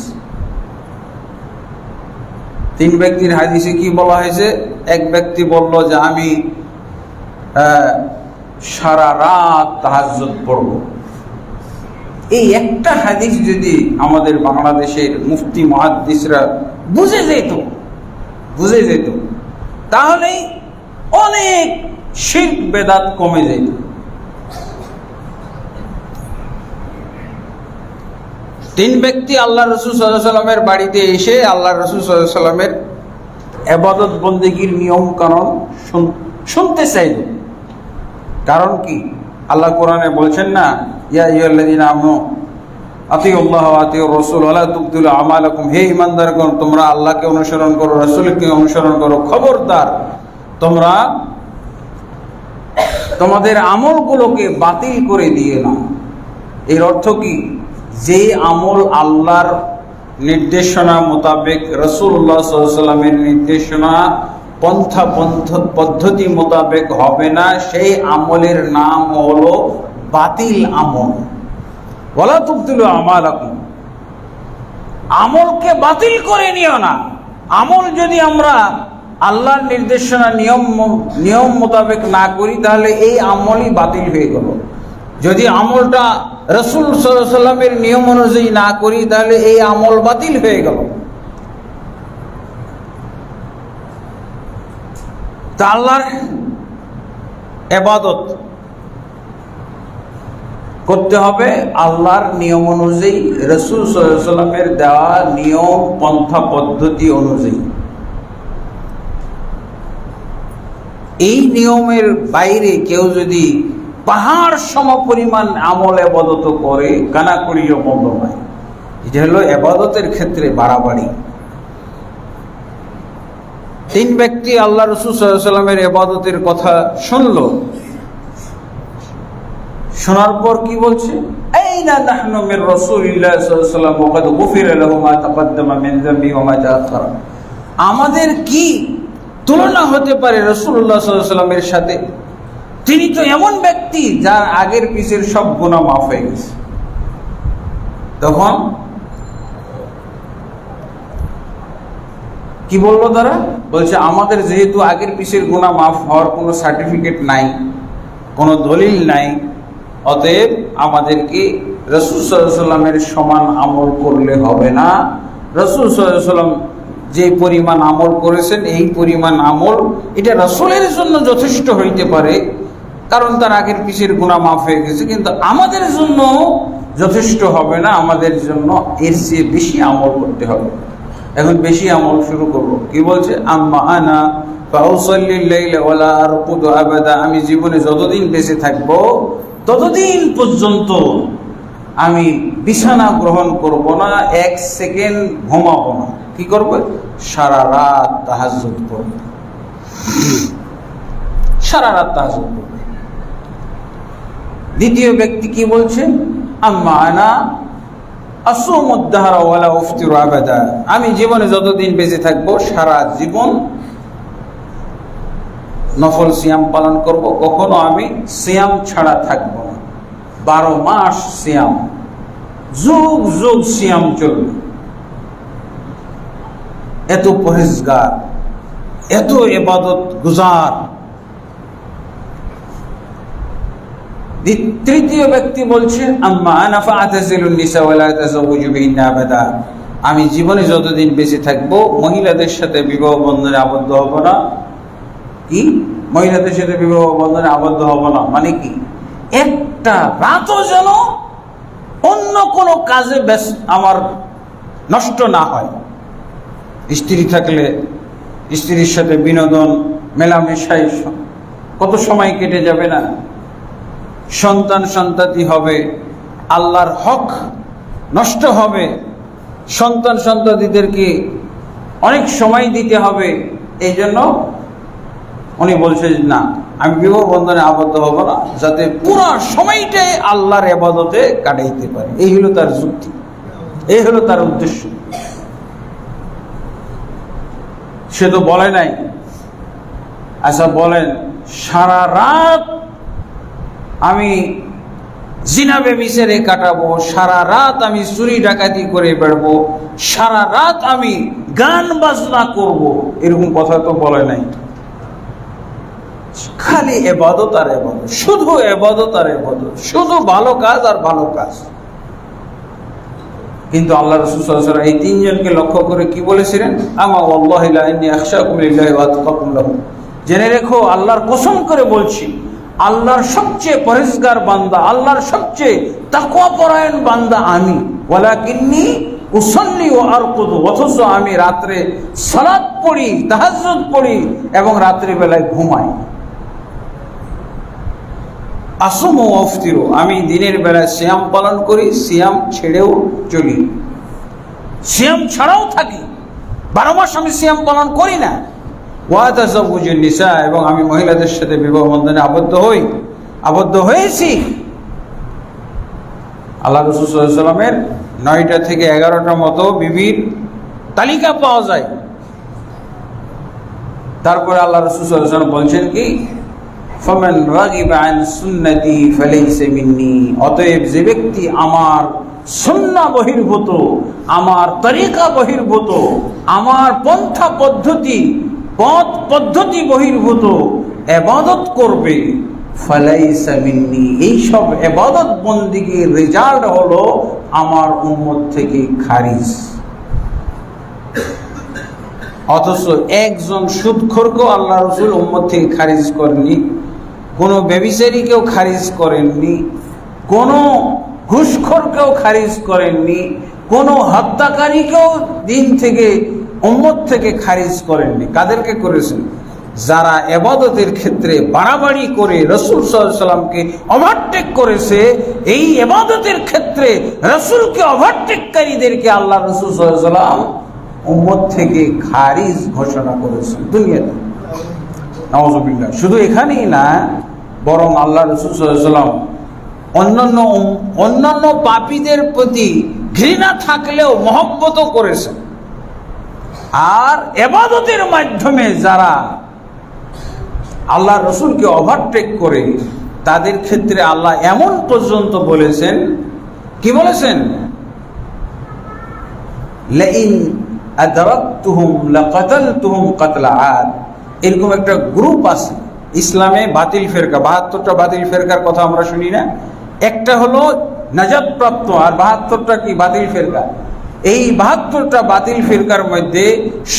3 ব্যক্তির হাদিসে কি বলা হয়েছে? এক ব্যক্তি বলল যে আমি সারা রাত তাহাজ্জুদ পড়ব। এই একটা হাদিস যদি আমাদের বাংলাদেশের মুফতি মুহাদ্দিসরা বুঝে যেত তাহলেই অনেক শিরক বেদাত কমে যেত। তিন ব্যক্তি আল্লাহ রাসূল সাল্লাল্লাহু আলাইহি ওয়াসাল্লামের বাড়িতে এসে আল্লাহ রাসূল সাল্লাল্লাহু আলাইহি ওয়াসাল্লামের ইবাদত বন্দেগীর নিয়ম কানুন শুনতে চাইল। কারণ কি? আল্লাহ কোরআনে বলছেন না, ইয়া আইয়ুহাল্লাযীনা আমানু আতিউল্লাহ ওয়া আতিউর রাসূল ওয়া লা তুবতিলু আমালাকুম, হে ঈমানদারগণ তোমরা আল্লাহকে অনুসরণ করো, রাসূলকে অনুসরণ করো, খবরদার তোমরা তোমাদের আমলগুলোকে বাতিল করে দিয়ে না। এর অর্থ কি? যেই আমল আল্লাহর নির্দেশনা মোতাবেক, রাসূলুল্লাহ সাল্লাল্লাহু আলাইহি ওয়াসাল্লামের নির্দেশনা পদ্ধতি মোতাবেক হবে না, সেই আমলের নাম হলো বাতিল আমল। ওয়ালা তুবতিলু আমালাকুম, আমলকে বাতিল করে নিও না। আমল যদি আমরা আল্লাহর নির্দেশনা নিয়ম মোতাবেক না করি, তাহলে এই আমলই বাতিল হয়ে গেল। যদি আমলটা রাসূল সাল্লাল্লাহু আলাইহি ওয়াসাল্লামের নিয়ম অনুযায়ী না করি, তাহলে এই আমল বাতিল হয়ে গেল। তা আল্লাহর ইবাদত করতে হবে আল্লাহর নিয়ম অনুযায়ী, রাসূল সাল্লাল্লাহু আলাইহি ওয়াসাল্লামের দেওয়া নিয়ম পন্থা পদ্ধতি অনুযায়ী। এই নিয়মের বাইরে কেউ যদি পাহাড় সমপরিমাণ আমল ইবাদত করে, কানাকড়িও বন্ধ নয়। এটা হলো ইবাদতের ক্ষেত্রে বাড়াবাড়ি। তিন ব্যক্তি আল্লাহ রাসূল সাল্লাল্লাহু আলাইহি ওয়াসাল্লামের ইবাদতের কথা শুনলো, শোনার পর কি বলছে? আইনা নাহনু মির রাসূলিল্লাহ সাল্লাল্লাহু আলাইহি ওয়াসাল্লাম ওয়া কাদ গুফিরা লাহু মা তাকাদ্দামা মিন যামবি ওয়া মা তাআখারা। আমাদের কি তুলনা হতে পারে রাসূলুল্লাহ সাল্লাল্লাহু আলাইহি ওয়াসাল্লামের সাথে? তিনি তো এমন ব্যক্তি যার আগের পিছের সব গুনাহ মাফ হয়ে গেছে। তখন কি বললো তারা? বলছে আমাদের যেহেতু আগের পিছের গুনাহ মাফ হওয়ার কোনো সার্টিফিকেট নাই, কোনো দলিল নাই, অতএব আমাদেরকে রাসূল সাল্লাল্লাহু আলাইহি ওয়াসাল্লামের সমান আমল করলে হবে না। রাসূল সাল্লাল্লাহু আলাইহি ওয়াসাল্লাম যে পরিমাণ আমল করেছেন, এই পরিমাণ আমল এটা রাসূলের জন্য যথেষ্ট হইতে পারে, কারণ তার আগের পিছের গুনাহ মাফ হয়ে গেছে, কিন্তু আমাদের জন্য যথেষ্ট হবে না। আমাদের জন্য এর চেয়ে বেশি আমল করতে হবে। এখন বেশি আমল শুরু করবো। কি বলছে? আম্মা আনা ফাউসাল্লিল লাইলা ওয়ালা আরকুদু আবাদা, আমি জীবনে যতদিন বেঁচে থাকবো ততদিন পর্যন্ত আমি বিছানা গ্রহণ করব না, এক সেকেন্ড ঘুমাবো না। কি করবে? সারা রাত তাহাজ্জুদ করবে, সারা রাত তাহাজ্জুদ করবে। দ্বিতীয় ব্যক্তি কি বলছে? আম্মা আনা আসুমুদ দাহরা ওয়ালা উফতিরু আবাদা, আমি জীবনে যতদিন বেঁচে থাকবো সারা জীবন নফল সিয়াম পালন করব, কখনো আমি সিয়াম ছাড়া থাকবো না। 12 মাস সিয়াম, যুগ যুগ সিয়াম চলবে। এত পরহেজগার, এত ইবাদত গুজার। তৃতীয় ব্যক্তি বলছে আম্মা আনা ফাআতাজিলুন নিসা ওয়ালা তাযাওয়াজু বিহিন্না আবাদা, আমি জীবনে যতদিন বেঁচে থাকবো মহিলাদের সাথে বিবাহ বন্ধনে আবদ্ধ হব না। কি? মহিলাদের সাথে বিবাহ বন্ধনে আবদ্ধ হব না মানে কি? একটা রাতও যেন অন্য কোনো কাজে আমার নষ্ট না হয়। স্ত্রী থাকলে স্ত্রীর সাথে বিনোদন, মেলামেশায় কত সময় কেটে যাবে না? সন্তাতি হবে, আল্লাহর হক নষ্ট হবে, সন্তাতিদেরকে অনেক সময় দিতে হবে। এই জন্য উনি বলছে না, আমি বিবাহ বন্ধনে আবদ্ধ হব না, যাতে পুরো সময়টাই আল্লাহর ইবাদতে কাটাইতে পারে। এই হলো তার যুক্তি, এই হলো তার উদ্দেশ্য। সে তো বলে নাই। আচ্ছা বলেন, সারা রাত আমি জিনা বেবিচারে কাটাবো, সারা রাত আমি চুরি ডাকাতি করে বেড়াবো, সারা রাত আমি গান বাজনা করব, এরকম কথা তো বলে নাই। খালি ইবাদত আর ইবাদত, শুধু ইবাদত আর ইবাদত, শুধু ভালো কাজ আর ভালো কাজ। কিন্তু আল্লাহ রাসূল সাল্লাল্লাহু আলাইহি ওয়াসাল্লাম এই তিনজনকে লক্ষ্য করে কি বলেছিলেন? আমা ওয়াল্লাহি লা ইন্নী আখশাকুম লিল্লাহি ওয়া আতকাকুম লাহু, জেনে রেখো আল্লাহর কসম করে বলছি, আল্লাহর সবচেয়ে পরহেজগার বান্দা, আল্লাহর সবচেয়ে তাকওয়া পরায়ণ বান্দা আমি। ওয়ালাকিন্নী উসাল্লি ওয়া আরকুদু, অথচ আমি রাত্রে সালাত পড়ি, তাহাজ্জুদ পড়ি এবং রাত্রি বেলায় ঘুমাই। আসুমু ওয়া আফতিরু, আমি দিনের বেলায় সিয়াম পালন করি, সিয়াম ছেড়েও চলি, সিয়াম ছাড়াও থাকি। 12 মাস আমি সিয়াম পালন করি না, ওয়া তাযাওযুজুন নিসা, এবং আমি মহিলাদের সাথে বিবাহ বন্ধনে আবদ্ধ হয়েছি। আল্লাহ রাসূল সাল্লাল্লাহু আলাইহি ওয়াসাল্লামের 9টা থেকে 11টা মতো বিবির তালিকা পাওয়া যায়। তারপরে আল্লাহ রাসূল সাল্লাল্লাহু আলাইহি ওয়াসাল্লাম বলছেন কি, ফামান রাগিবা আন সুন্নতি ফালাইসা মিন্নি, অতএব যে ব্যক্তি আমার সুন্নাহ বহির্ভূত, আমার তরিকা বহির্ভূত, আমার পন্থা পদ্ধতি বহির্ভূত ইবাদত করবে, ফালাইসা মিন্নি, এই সব ইবাদত বন্দেগীর রেজাল্ট হলো আমার উম্মত থেকে খারিজ। অথচ একজন সুদখোরকেও আল্লাহ রাসূল উম্মত থেকে খারিজ করেননি, কোনো ব্যভিচারীকেও খারিজ করেননি, কোনো ঘুষখোরকেও খারিজ করেননি, কোনো হত্যাকারীকেও দিন থেকে উম্মত থেকে খারিজ করেননি। কাদেরকে করেছেন? যারা ইবাদতের ক্ষেত্রে বাড়াবাড়ি করে রাসূল সাল্লাল্লাহু আলাইহি ওয়াসাল্লামকে ওভারটেক করেছে, এই ইবাদতের ক্ষেত্রে রাসূলকে ওভারটেককারীদেরকে আল্লাহ রাসূল সাল্লাল্লাহু আলাইহি ওয়াসাল্লাম উম্মত থেকে খারিজ ঘোষণা করেছেন দুনিয়াতে। নাউযুবিল্লাহ। শুধু এখানেই না, বরং আল্লাহ রাসূল সাল্লাল্লাহু আলাইহি ওয়াসাল্লাম অন্যান্য পাপীদের প্রতি ঘৃণা থাকলেও মহব্বতও করেছেন। আর ইবাদতের মাধ্যমে যারা আল্লাহ রাসূলকে ওভারটেক করে, তাদের ক্ষেত্রে আল্লাহ এমন পর্যন্ত বলেছেন, কি বলেছেন? লাইন আদরাকতুহুম লাকাতালতুহুম কাতলা আদ। এরকম একটা গ্রুপ আছে ইসলামে, বাতিল ফেরকা, 72টা বাতিল ফেরকার কথা আমরা শুনি না? একটা হলো নাজাত প্রাপ্ত, আর 72টা কি বাতিল ফেরকা। এই 72টা বাতিল ফিরকার মধ্যে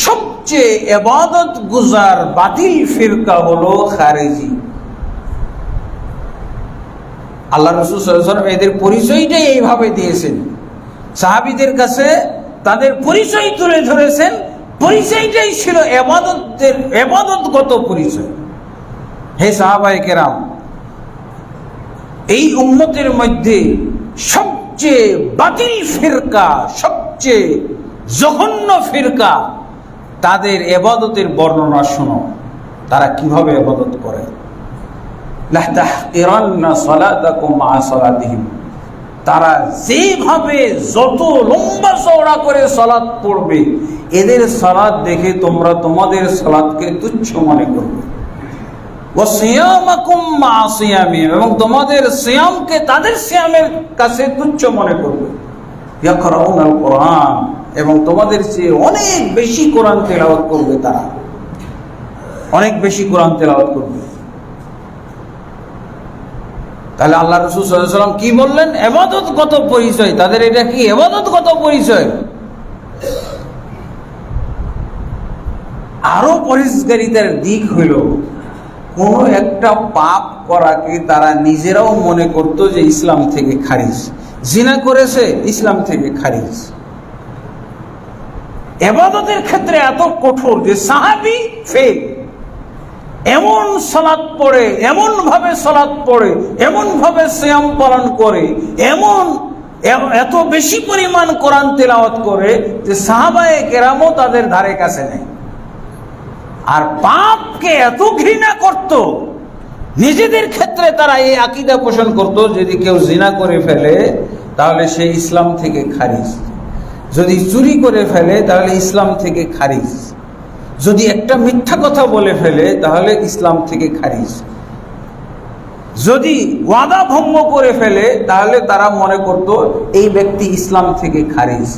সবচেয়ে ইবাদত গুজার বাতিল ফিরকা হলো খারেজি। আল্লাহ রাসূল সাল্লাল্লাহু আলাইহি ওয়াসাল্লাম এদের পরিচয়টাই এইভাবে দিয়েছেন, সাহাবীদের কাছে তাদের পরিচয় তুলে ধরেছেন। পরিচয়টাই ছিল ইবাদতগত পরিচয়। হে সাহাবায়ে কেরাম, এই উম্মতের মধ্যে সবচেয়ে বাতিল ফিরকা, সবচেয়ে জঘন্য ফিরকা, তাদের ইবাদতের বর্ণনা শোনো, তারা কিভাবে ইবাদত করে। লা তাহকিরান্না সালাতাকুম মা সালাতিহিম, তারা যেভাবে যত লম্বা চওড়া করে সালাত পড়বে, এদের সালাত দেখে তোমরা তোমাদের সালাতকে তুচ্ছ মনে করবে। ওয়া সিয়ামাকুম মা সিয়ামিহিম, এবং তোমাদের সিয়ামকে তাদের সিয়ামের কাছে তুচ্ছ মনে করবে। ইয়াকরাউনাল কোরআন, এবং তোমাদের চেয়ে অনেক বেশি কোরআন তেলাওয়াত করবে, তারা অনেক বেশি কোরআন তেলাওয়াত করবে। তাহলে আল্লাহ রাসূল সাল্লাল্লাহু আলাইহি ওয়াসাল্লাম কি বললেন? ইবাদতগত পরিচয় তাদের, এটা কি ইবাদতগত পরিচয়। আরো পরিষ্কারিতার দিক হইল, কোন একটা পাপ করাকে তারা নিজেরাও মনে করত যে ইসলাম থেকে খারিজ। জিনা করেছে, ইসলাম থেকে খারিজ। ইবাদতের ক্ষেত্রে এত কঠোর যে সাহাবী ফেল, এমন সালাত পড়ে, এমন ভাবে সালাত পড়ে, এমন ভাবে সিয়াম পালন করে, এত বেশি পরিমাণ কোরআন তেলাওয়াত করে যে সাহাবায়ে কেরামও তাদের ধারে কাছে নেই। আর পাপকে এত ঘৃণা করত, নিজেদের ক্ষেত্রে তারা এই আকীদা পোষণ করত, যদি কেউ জিনা করে ফেলে তাহলে সে ইসলাম থেকে খারিজ, যদি চুরি করে ফেলে তাহলে ইসলাম থেকে খারিজ, যদি একটা মিথ্যা কথা বলে ফেলে তাহলে ইসলাম থেকে খারিজ, যদি ওয়াদা ভঙ্গ করে ফেলে তাহলে তারা মনে করত এই ব্যক্তি ইসলাম থেকে খারিজ,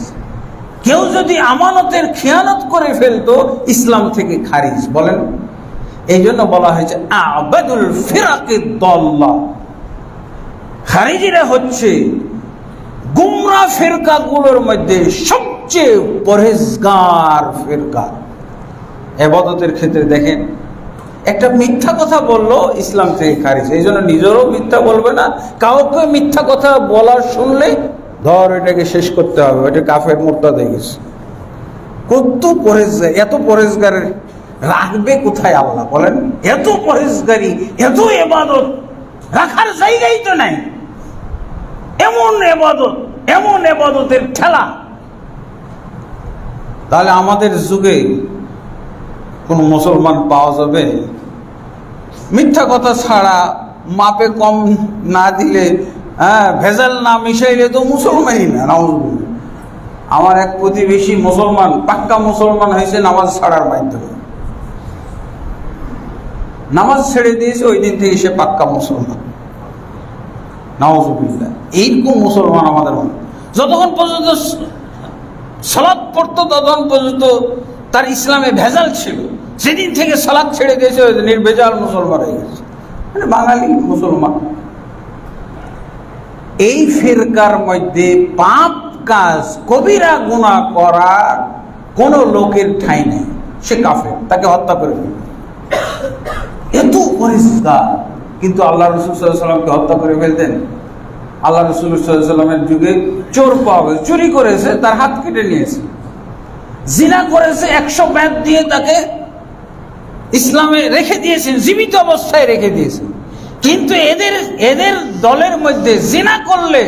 কেউ যদি আমানতের খেয়ানত করে ফেলতো ইসলাম থেকে খারিজ। বলেন, এই জন্য বলা হয়েছে আবাদুল ফিরাকিদ দাল্লা। খারিজিরা হচ্ছে গুমরাহ ফিরকাগুলোর মধ্যে সবচেয়ে পরহেজগার ফিরকা। ইবাদতের ক্ষেত্রে দেখেন, একটা মিথ্যা কথা বললো ইসলাম থেকে খারিজ। এই জন্য নিজেরও মিথ্যা বলবে না, কাউকে মিথ্যা কথা বলার শুনলে ধর এটাকে শেষ করতে হবে, এটা কাফের মুরতাদ হয়ে গেছে। কত পরহেজগার, এত পরহেজগার রাখবে কোথায় আল্লাহ বলেন? এত পরহেজগারি, এত ইবাদত রাখার জায়গাই তো নাই। এমন ইবাদত, এমন ইবাদতের ঠেলা। তাহলে আমাদের যুগে কোন মুসলমান পাওয়া যাবে? মিথ্যা কথা ছাড়া মাপে কম না দিলে, ভেজাল না মিশাইলে তো মুসলমানই না। আমার এক প্রতিবেশী মুসলমান, পাক্কা মুসলমান হয়েছে নামাজ ছাড়ার মাধ্যমে। নামাজ ছেড়ে দিয়েছে, ওই দিন থেকে সে পাক্কা মুসলমান। নাউজুবিল্লাহ। এইরকম মুসলমান আমাদের মধ্যে যতক্ষণ পর্যন্ত সালাত পড়তো ততক্ষণ পর্যন্ত তার ইসলামে ভেজাল ছিল। সেদিন থেকে সালাত ছেড়ে দিয়েছে, নির্ভেজাল মুসলমান হয়ে গেছে, মানে বাঙালি মুসলমান। এই ফিরকার মধ্যে পাপ কাজ, কবিরা গুনাহ করার কোন লোকের ঠাঁই নেই। সে কাফের, তাকে হত্যা করে ফেলবে। এত পরিষ্কার। কিন্তু আল্লাহ রাসূল সাল্লাল্লাহু আলাইহি ওয়াসাল্লামকে হত্যা করে ফেলতেন। আল্লাহ রাসূল সাল্লাল্লাহু আলাইহি ওয়াসাল্লামের যুগে চোর পাওয়া গেছে, চুরি করেছে, তার হাত কেটে নিয়েছে। জিনা করেছে, 100 ব্যাত দিয়ে তাকে ইসলামে রেখে দিয়েছেন, জীবিত অবস্থায় রেখে দিয়েছেন। কিন্তু এদের দলের মধ্যে জিনা করলে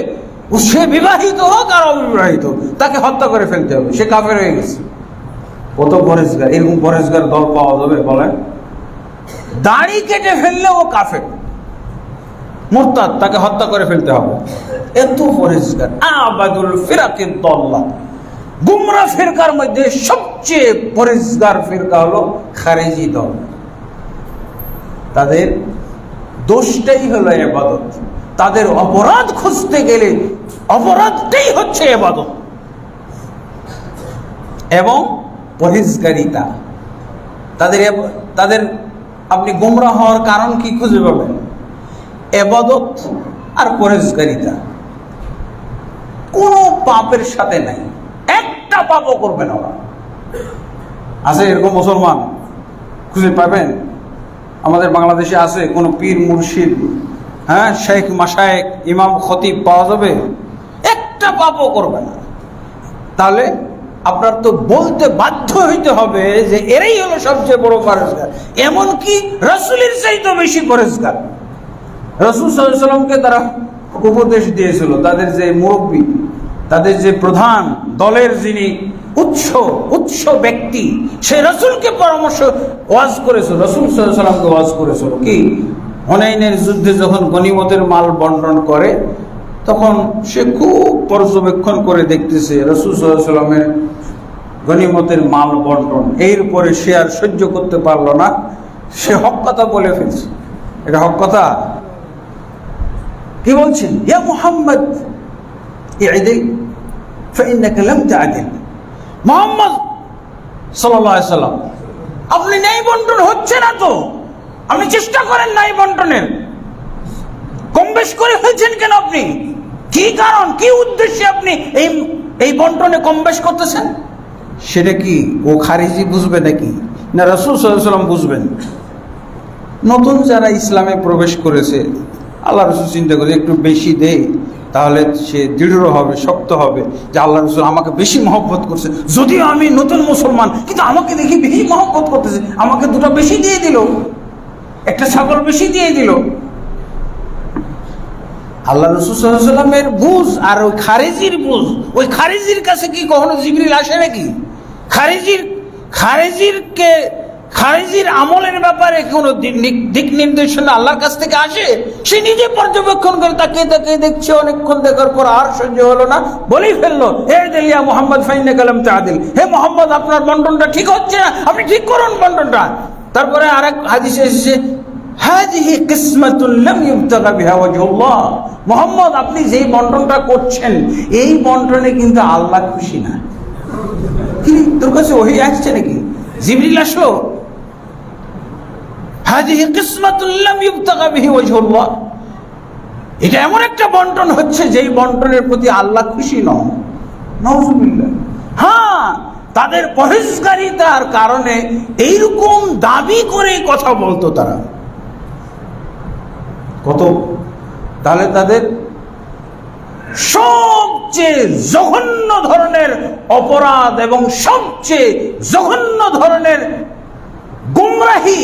সে বিবাহিত হোক আর অবিবাহিত, তাকে হত্যা করে ফেলতে হবে, সে কাফের হয়ে গেছে। কত পরেজগার! এরকম পরেজগার দল পাওয়া যাবে বলেন? দাড়ি কেটে ফেললে ও কাফের, মুরতাদ, তাকে হত্যা করে ফেলতে হবে। এত পরেজগার। আবাদুল ফিরাকিদ দাল্লাহ, গুমরাহ ফিরকার মধ্যে সবচেয়ে পরেজগার ফিরকা হলো খারিজি দল। তাদের দোষটাই হলো ইবাদত। তাদের অপরাধ খুঁজতে গেলে অপরাধটাই হচ্ছে ইবাদত এবং পরহেজগারিতা। তাদের আপনি গুমরাহ হওয়ার কারণ কি খুঁজে পাবেন? ইবাদত আর পরহেজগারিতা। কোনো পাপের সাথে নাই, একটা পাপও করবে না ওরা। আছে এরকম মুসলমান? খুঁজে পাবেন? আমাদের বাংলাদেশে আছে কোনো পীর মুর্শিদ, শেখ মাশায়েখ, ইমাম খতিব পাওয়া যাবে? একটা পাপও করবে না। তাহলে আপনার তো বলতে বাধ্য হইতে হবে যে এরাই হলো সবচেয়ে বড় পরেজগার। এমনকি রাসূলের চাইতে বেশি পরেজগার। রাসূল সাল্লাল্লাহু আলাইহি ওয়াসাল্লামকে তারা উপদেশ দিয়েছিল, তাদের যে মুরব্বী, তাদের যে প্রধান দলের যিনি উৎস ব্যক্তি, সে রাসূলকে পরামর্শ ওয়াজ করেছিল, রাসূল সাল্লাল্লাহু আলাইহি ওয়াসাল্লামকে ওয়াজ করেছিল কি? হুনাইনের যুদ্ধে যখন গনিমতের মাল বন্টন করে, তখন সে খুব পর্যবেক্ষণ করে দেখতেছে রাসূল সাল্লাল্লাহু আলাইহি ওয়াসাল্লামের গনিমতের মাল বন্টন। এরপরে সে আর সহ্য করতে পারলো না, সে হক কথা বলে ফেলছে। এটা হক কথা? কি বলছেন? ইয়া মুহাম্মদ ইদিল ফাইন্নাকা লাম তা'দিল। মুহাম্মদ সাল্লাল্লাহু আলাইহি ওয়াসাল্লাম, আপনি ন্যায় বন্টন হচ্ছে না তো, আপনি চেষ্টা করেন ন্যায় বন্টনের। কম বেশ করে ফেলছেন কেন আপনি? কি কারণ, কি উদ্দেশ্যে আপনি এই বন্টনে কম বেশ করতেছেন? সেটা কি ও খারিজি বুঝবে নাকি, না রাসূল সাল্লাল্লাহু আলাইহি ওয়াসাল্লাম বুঝবেন? নতুন যারা ইসলামে প্রবেশ করেছে, আল্লাহ রাসূল চিন্তা করে একটু বেশি দেয়, তাহলে সে দৃঢ় হবে, শক্ত হবে যে আল্লাহ রাসূল আমাকে বেশি মহব্বত করছে। যদিও আমি নতুন মুসলমান, কিন্তু আমাকে দেখি বেশি মহব্বত করতেছে, আমাকে দুটো বেশি দিয়ে দিল, একটা ছাগল বেশি দিয়ে দিল। আল্লাহ রাসূল সাল্লাল্লাহু আলাইহি ওয়াসাল্লামের বুঝ আর ওই খারিজির বুঝ, ওই খারিজির কাছে কি কখনো জিবরিল আসে নাকি? খারিজির আমলের ব্যাপারে কোনো দিক নির্দেশনা আল্লাহর কাছ থেকে আসে? সে নিজে পর্যবেক্ষণ করে তাকিয়ে দেখছে, অনেকক্ষণ দেখার পর আর সহ্য হলো না, বলেই ফেললো, হে ইয়া মুহাম্মদ ফাইন্নাকা লাম তা'দিল, হে মুহাম্মদ আপনার বন্টনটা ঠিক হচ্ছে না, আপনি ঠিক করুন বন্টনটা। তারপরে আরেক হাদিসে এসেছে, হাযিহি কিসমাতুন লাম ইবতাগা বিহা ওয়াজহুল্লাহ, মুহাম্মদ আপনি যেই বন্টনটা করছেন এই বন্টনে কিন্তু আল্লাহ খুশি না। কি তোর কাছে ওহী আসছে নাকি? জিবরিল আসলো, হাযিহি কিসমাতুন লাম ইবতাগা বিহি ওয়াজহুল্লাহ, এটা এমন একটা বন্টন হচ্ছে যেই বন্টনের প্রতি আল্লাহ খুশি নন। নাউযুবিল্লাহ। হ্যাঁ, তাদের পরহেজগারিতার কারণে এইরকম দাবি করে কথা বলতো তারা। কত তাহলে তাদের সবচেয়ে জঘন্য ধরনের অপরাধ এবং সবচেয়ে জঘন্য ধরনের গুমরাহি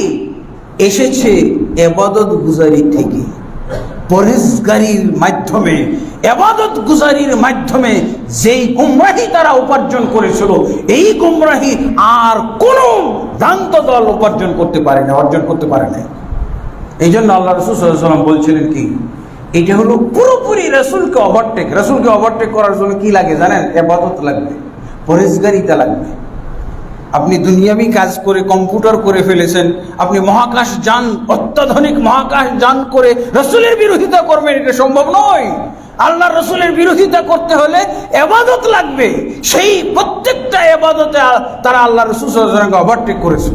এসেছে ইবাদত গুজারি থেকে। পরহেজগারির মাধ্যমে, ইবাদত গুজারির মাধ্যমে যেই গুমরাহি তারা উপার্জন করেছিল, এই গুমরাহি আর কোনো ভ্রান্ত দল অর্জন করতে পারে না। এই জন্য আল্লাহ রাসূল সাল্লাল্লাহু আলাইহি ওয়াসাল্লাম বলছিলেন কি, এটা হলো পুরোপুরি রাসূলকে ওভারটেক করার জন্য কি লাগে জানেন? ইবাদত লাগবে, পরহেজগারিতা লাগবে। আপনি দুনিয়াবি কাজ করে কম্পিউটার করে ফেলেছেন, আপনি মহাকাশ যান, অত্যাধুনিক মহাকাশ যান করে রাসূলের বিরোধিতা করবেন, এটা সম্ভব নয়। আল্লাহর রাসূলের বিরোধিতা করতে হলে ইবাদত লাগবে। সেই প্রত্যেকটা ইবাদতে তারা আল্লাহর রাসূল সাল্লাল্লাহু আলাইহি ওয়াসাল্লামকে ওভারটেক করেছে।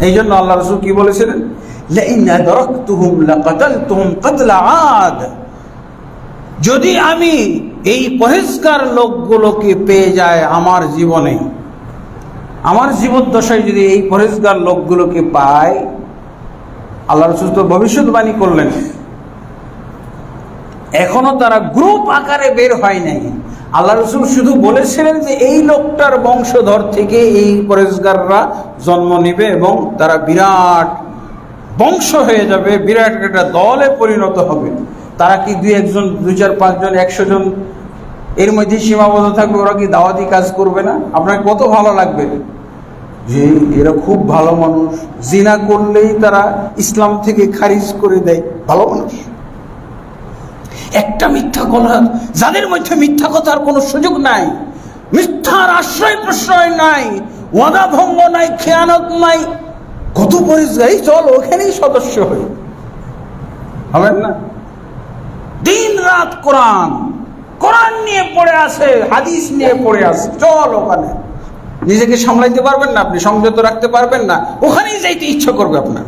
এই জন্য আল্লাহ রাসূল কি বলেছিলেন? লাইন আদরাকতুহুম লাকাতালতুহুম কাতলা আদ। যদি আমি এই পরহেজগার লোকগুলোকে পেয়ে যায় আমার জীবনে, আমার জীবদ্দশায় যদি এই পরহেজগার লোকগুলোকে পাই, আল্লাহ রাসূল তো ভবিষ্যৎবাণী করলেন, এখনো তারা গ্রুপ আকারে বের হয় নাই। আল্লাহ রাসূল শুধু বলেছিলেন যে এই লোকটার বংশধর থেকে এই পরহেজগাররা জন্ম নেবে এবং তারা বিরাট বংশ হয়ে যাবে, বিরাট একটা দলে পরিণত হবে। তারা কি 2-1 2-4 5 জন 100 জন এর মধ্যে সীমাবদ্ধ থাকবে? ওরা কি দাওয়াতি কাজ করবে না? আপনার কত ভালো লাগবে যে এরা খুব ভালো মানুষ, জিনা করলেই তারা ইসলাম থেকে খারিজ করে দেয়, ভালো মানুষ। একটা মিথ্যা কথা, যাদের মধ্যে মিথ্যা কথার কোনো সুযোগ নাই, মিথ্যার আশ্রয় প্রশ্রয় নাই, ওয়াদা ভঙ্গ নাই, খেয়ানত নাই, কত পরিষ্কারই চল ওখানেই সদস্য হবেন না? দিন রাত কোরআন নিয়ে পড়ে আছে, হাদিস নিয়ে পড়ে আছে, চল ওখানে। নিজেকে সামলাইতে পারবেন না, আপনি সংযত রাখতে পারবেন না, ওখানেই যাইতে ইচ্ছা করবে আপনার।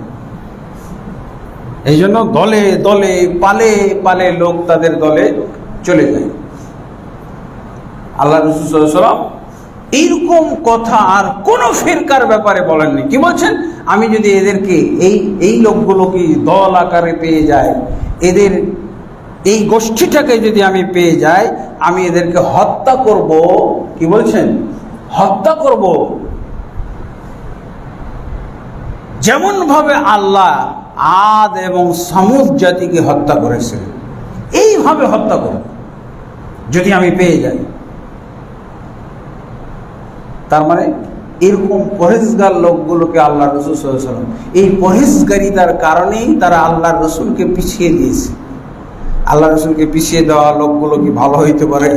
এই জন্য দলে দলে পালে পালে লোক তাদের দলে চলে যায়। আল্লাহ রাসূল সাল্লাল্লাহু আলাইহি ওয়াসাল্লাম এইরকম কথা আর কোন ফিরকার ব্যাপারে বলেননি। কি বলছেন? আমি যদি এদেরকে এই লোকগুলোকে দল আকারে পেয়ে যাই, এদের এই গোষ্ঠীটাকে যদি আমি পেয়ে যাই, আমি এদেরকে হত্যা করব। কি বলছেন? হত্যা করব, যেমন ভাবে আল্লাহ আদ এবং সামুদ জাতিকে হত্যা করেছেন, এইভাবে হত্যা করব যদি আমি পেয়ে যাই। তার মানে এরকম পরহেজগার লোকগুলোকে আল্লাহ রাসূল সাল্লাল্লাহু আলাইহি ওয়াসাল্লাম এই পরহেজগারিতার কারণেই তারা আল্লাহর রাসূলকে পিছিয়ে দিয়েছে। আল্লাহ রাসূলকে পিছিয়ে দেওয়া লোকগুলো কি ভালো হইতে পারে?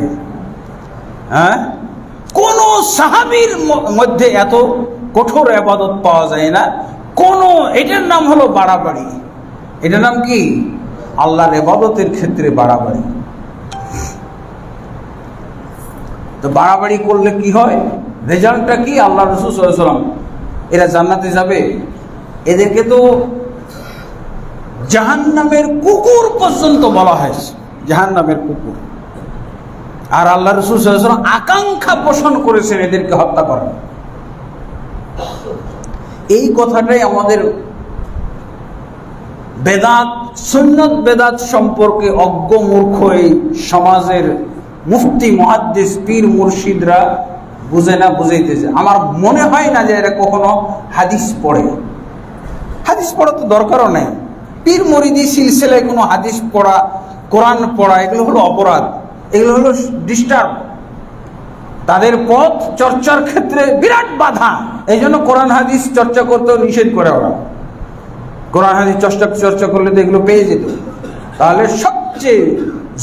হ্যাঁ, কোন সাহাবীর মধ্যে এত কঠোর ইবাদত পাওয়া যায় না। এটার নাম হলো বাড়াবাড়ি। এটার নাম কি? আল্লাহর ইবাদতের ক্ষেত্রে বাড়াবাড়ি। তো বাড়াবাড়ি করলে কি হয়? রেজাল্টটা কি? আল্লাহ রাসূল সাল্লাল্লাহু আলাইহি ওয়াসাল্লাম এরা জান্নাতে যাবে, এদেরকে তো জাহান্নামের কুকুর পর্যন্ত বলা হয়েছে, জাহান্নামের কুকুর। আর আল্লাহ রাসূল সাল্লাল্লাহু আলাইহি ওয়াসাল্লাম আকাঙ্ক্ষা পোষণ করেছেন এদেরকে হত্যা করার। এই কথাটাই আমাদের বেদাত, সুন্নত বেদাত সম্পর্কে অজ্ঞ মূর্খ এই সমাজের মুফতি, মুহাদ্দিস, পীর, মুর্শিদরা বুঝে না, বুঝাইতেছে। আমার মনে হয় না যে এরা কখনো হাদিস পড়ে। হাদিস পড়া তো দরকারও নেই। পীর মুরিদি সিলসিলায় কোনো হাদিস পড়া, কোরআন পড়া, এগুলো হলো অপরাধ, এগুলো হলো ডিস্টার্ব। তাদের পথ চর্চার ক্ষেত্রে বিরাট বাধা। এই জন্য কোরআন হাদিস চর্চা করতেও নিষেধ করে ওরা। কোরআন হাদিস চর্চা করলে তো এগুলো পেয়ে যেত। তাহলে সবচেয়ে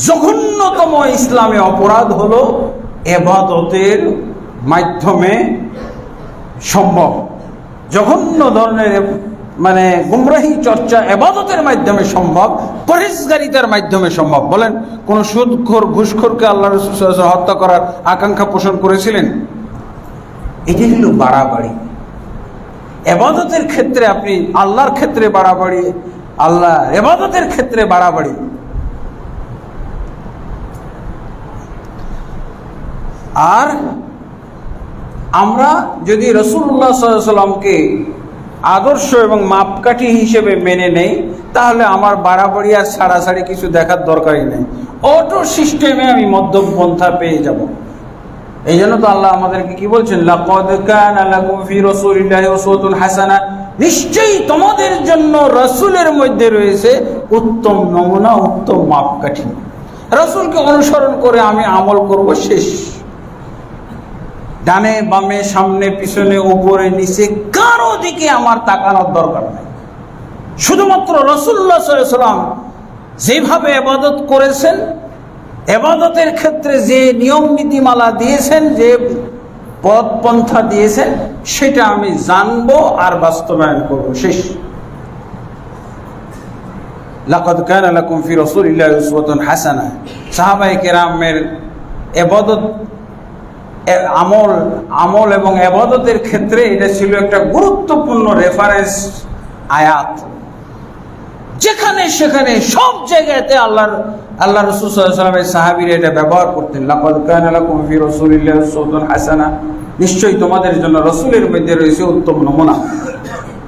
জঘন্যতম ইসলামে অপরাধ হলো ইবাদতের মাধ্যমে সম্ভব। জঘন্য ধরনের মানে গুমরাহি চর্চা ইবাদতের মাধ্যমে সম্ভব, পরহেজগারিতার মাধ্যমে সম্ভব। বলেন, কোন সুদখোর, ঘুষখোরকে আল্লাহ রাসূল সাল্লাল্লাহু আলাইহি ওয়াসাল্লাম হত্যা করার আকাঙ্ক্ষা পোষণ করেছিলেন? এটি হলো বাড়াবাড়ি। ইবাদতের ক্ষেত্রে আপনি আল্লাহর ক্ষেত্রে বাড়াবাড়ি, আল্লাহ ইবাদতের ক্ষেত্রে বাড়াবাড়ি। আর আমরা যদি রাসূলুল্লাহ সাল্লাল্লাহু আলাইহি ওয়াসাল্লামকে আদর্শ এবং মাপকাঠি হিসেবে মেনে নেই, তাহলে আমার বাড়াবাড়ি আর ছাড়াছাড়ি কিছু দেখার দরকারই নেই। অটো সিস্টেমে আমি মধ্যম পন্থা পেয়ে যাব। এই জন্য তো আল্লাহ আমাদেরকে কি বলছেন? লাকাদ কানা লাকুম ফি রাসূলিল্লাহি উসওয়াতুন হাসানাহ, নিশ্চয়ই তোমাদের জন্য রাসূলের মধ্যে রয়েছে উত্তম নমুনা, উত্তম মাপকাঠি। রাসূলকে অনুসরণ করে আমি আমল করব, শেষ। ডানে বামে সামনে পিছনে উপরে নিচে কারো দিকে আমার তাকানোর দরকার নাই। শুধুমাত্র রাসূলুল্লাহ সাল্লাল্লাহু আলাইহি ওয়াসাল্লাম যেভাবে ইবাদত করেছেন, ইবাদতের ক্ষেত্রে যে নিয়ম নীতিমালা দিয়েছেন, যে পথ পন্থা দিয়েছেন, সেটা আমি জানবো আর বাস্তবায়ন করবো, শেষ। লাকাদ কানা লাকুম ফি রাসূলিল্লাহি উসওয়াতুন হাসানাহ। সাহাবায়ে কেরামের ইবাদত আমল এবং ইবাদতের ক্ষেত্রে এটা ছিল একটা গুরুত্বপূর্ণ রেফারেন্স আয়াত। যেখানে সেখানে সব জায়গাতে আল্লাহ রাসূল সাল্লাল্লাহু আলাইহি ওয়াসাল্লামের সাহাবীরা এটা ব্যবহার করতেন। লাকাদ কানা লাকুম ফি রাসূলিল্লাহি উসওয়াতুন হাসানাহ, নিশ্চয়ই তোমাদের জন্য রাসূলের মধ্যে রয়েছে উত্তম নমুনা,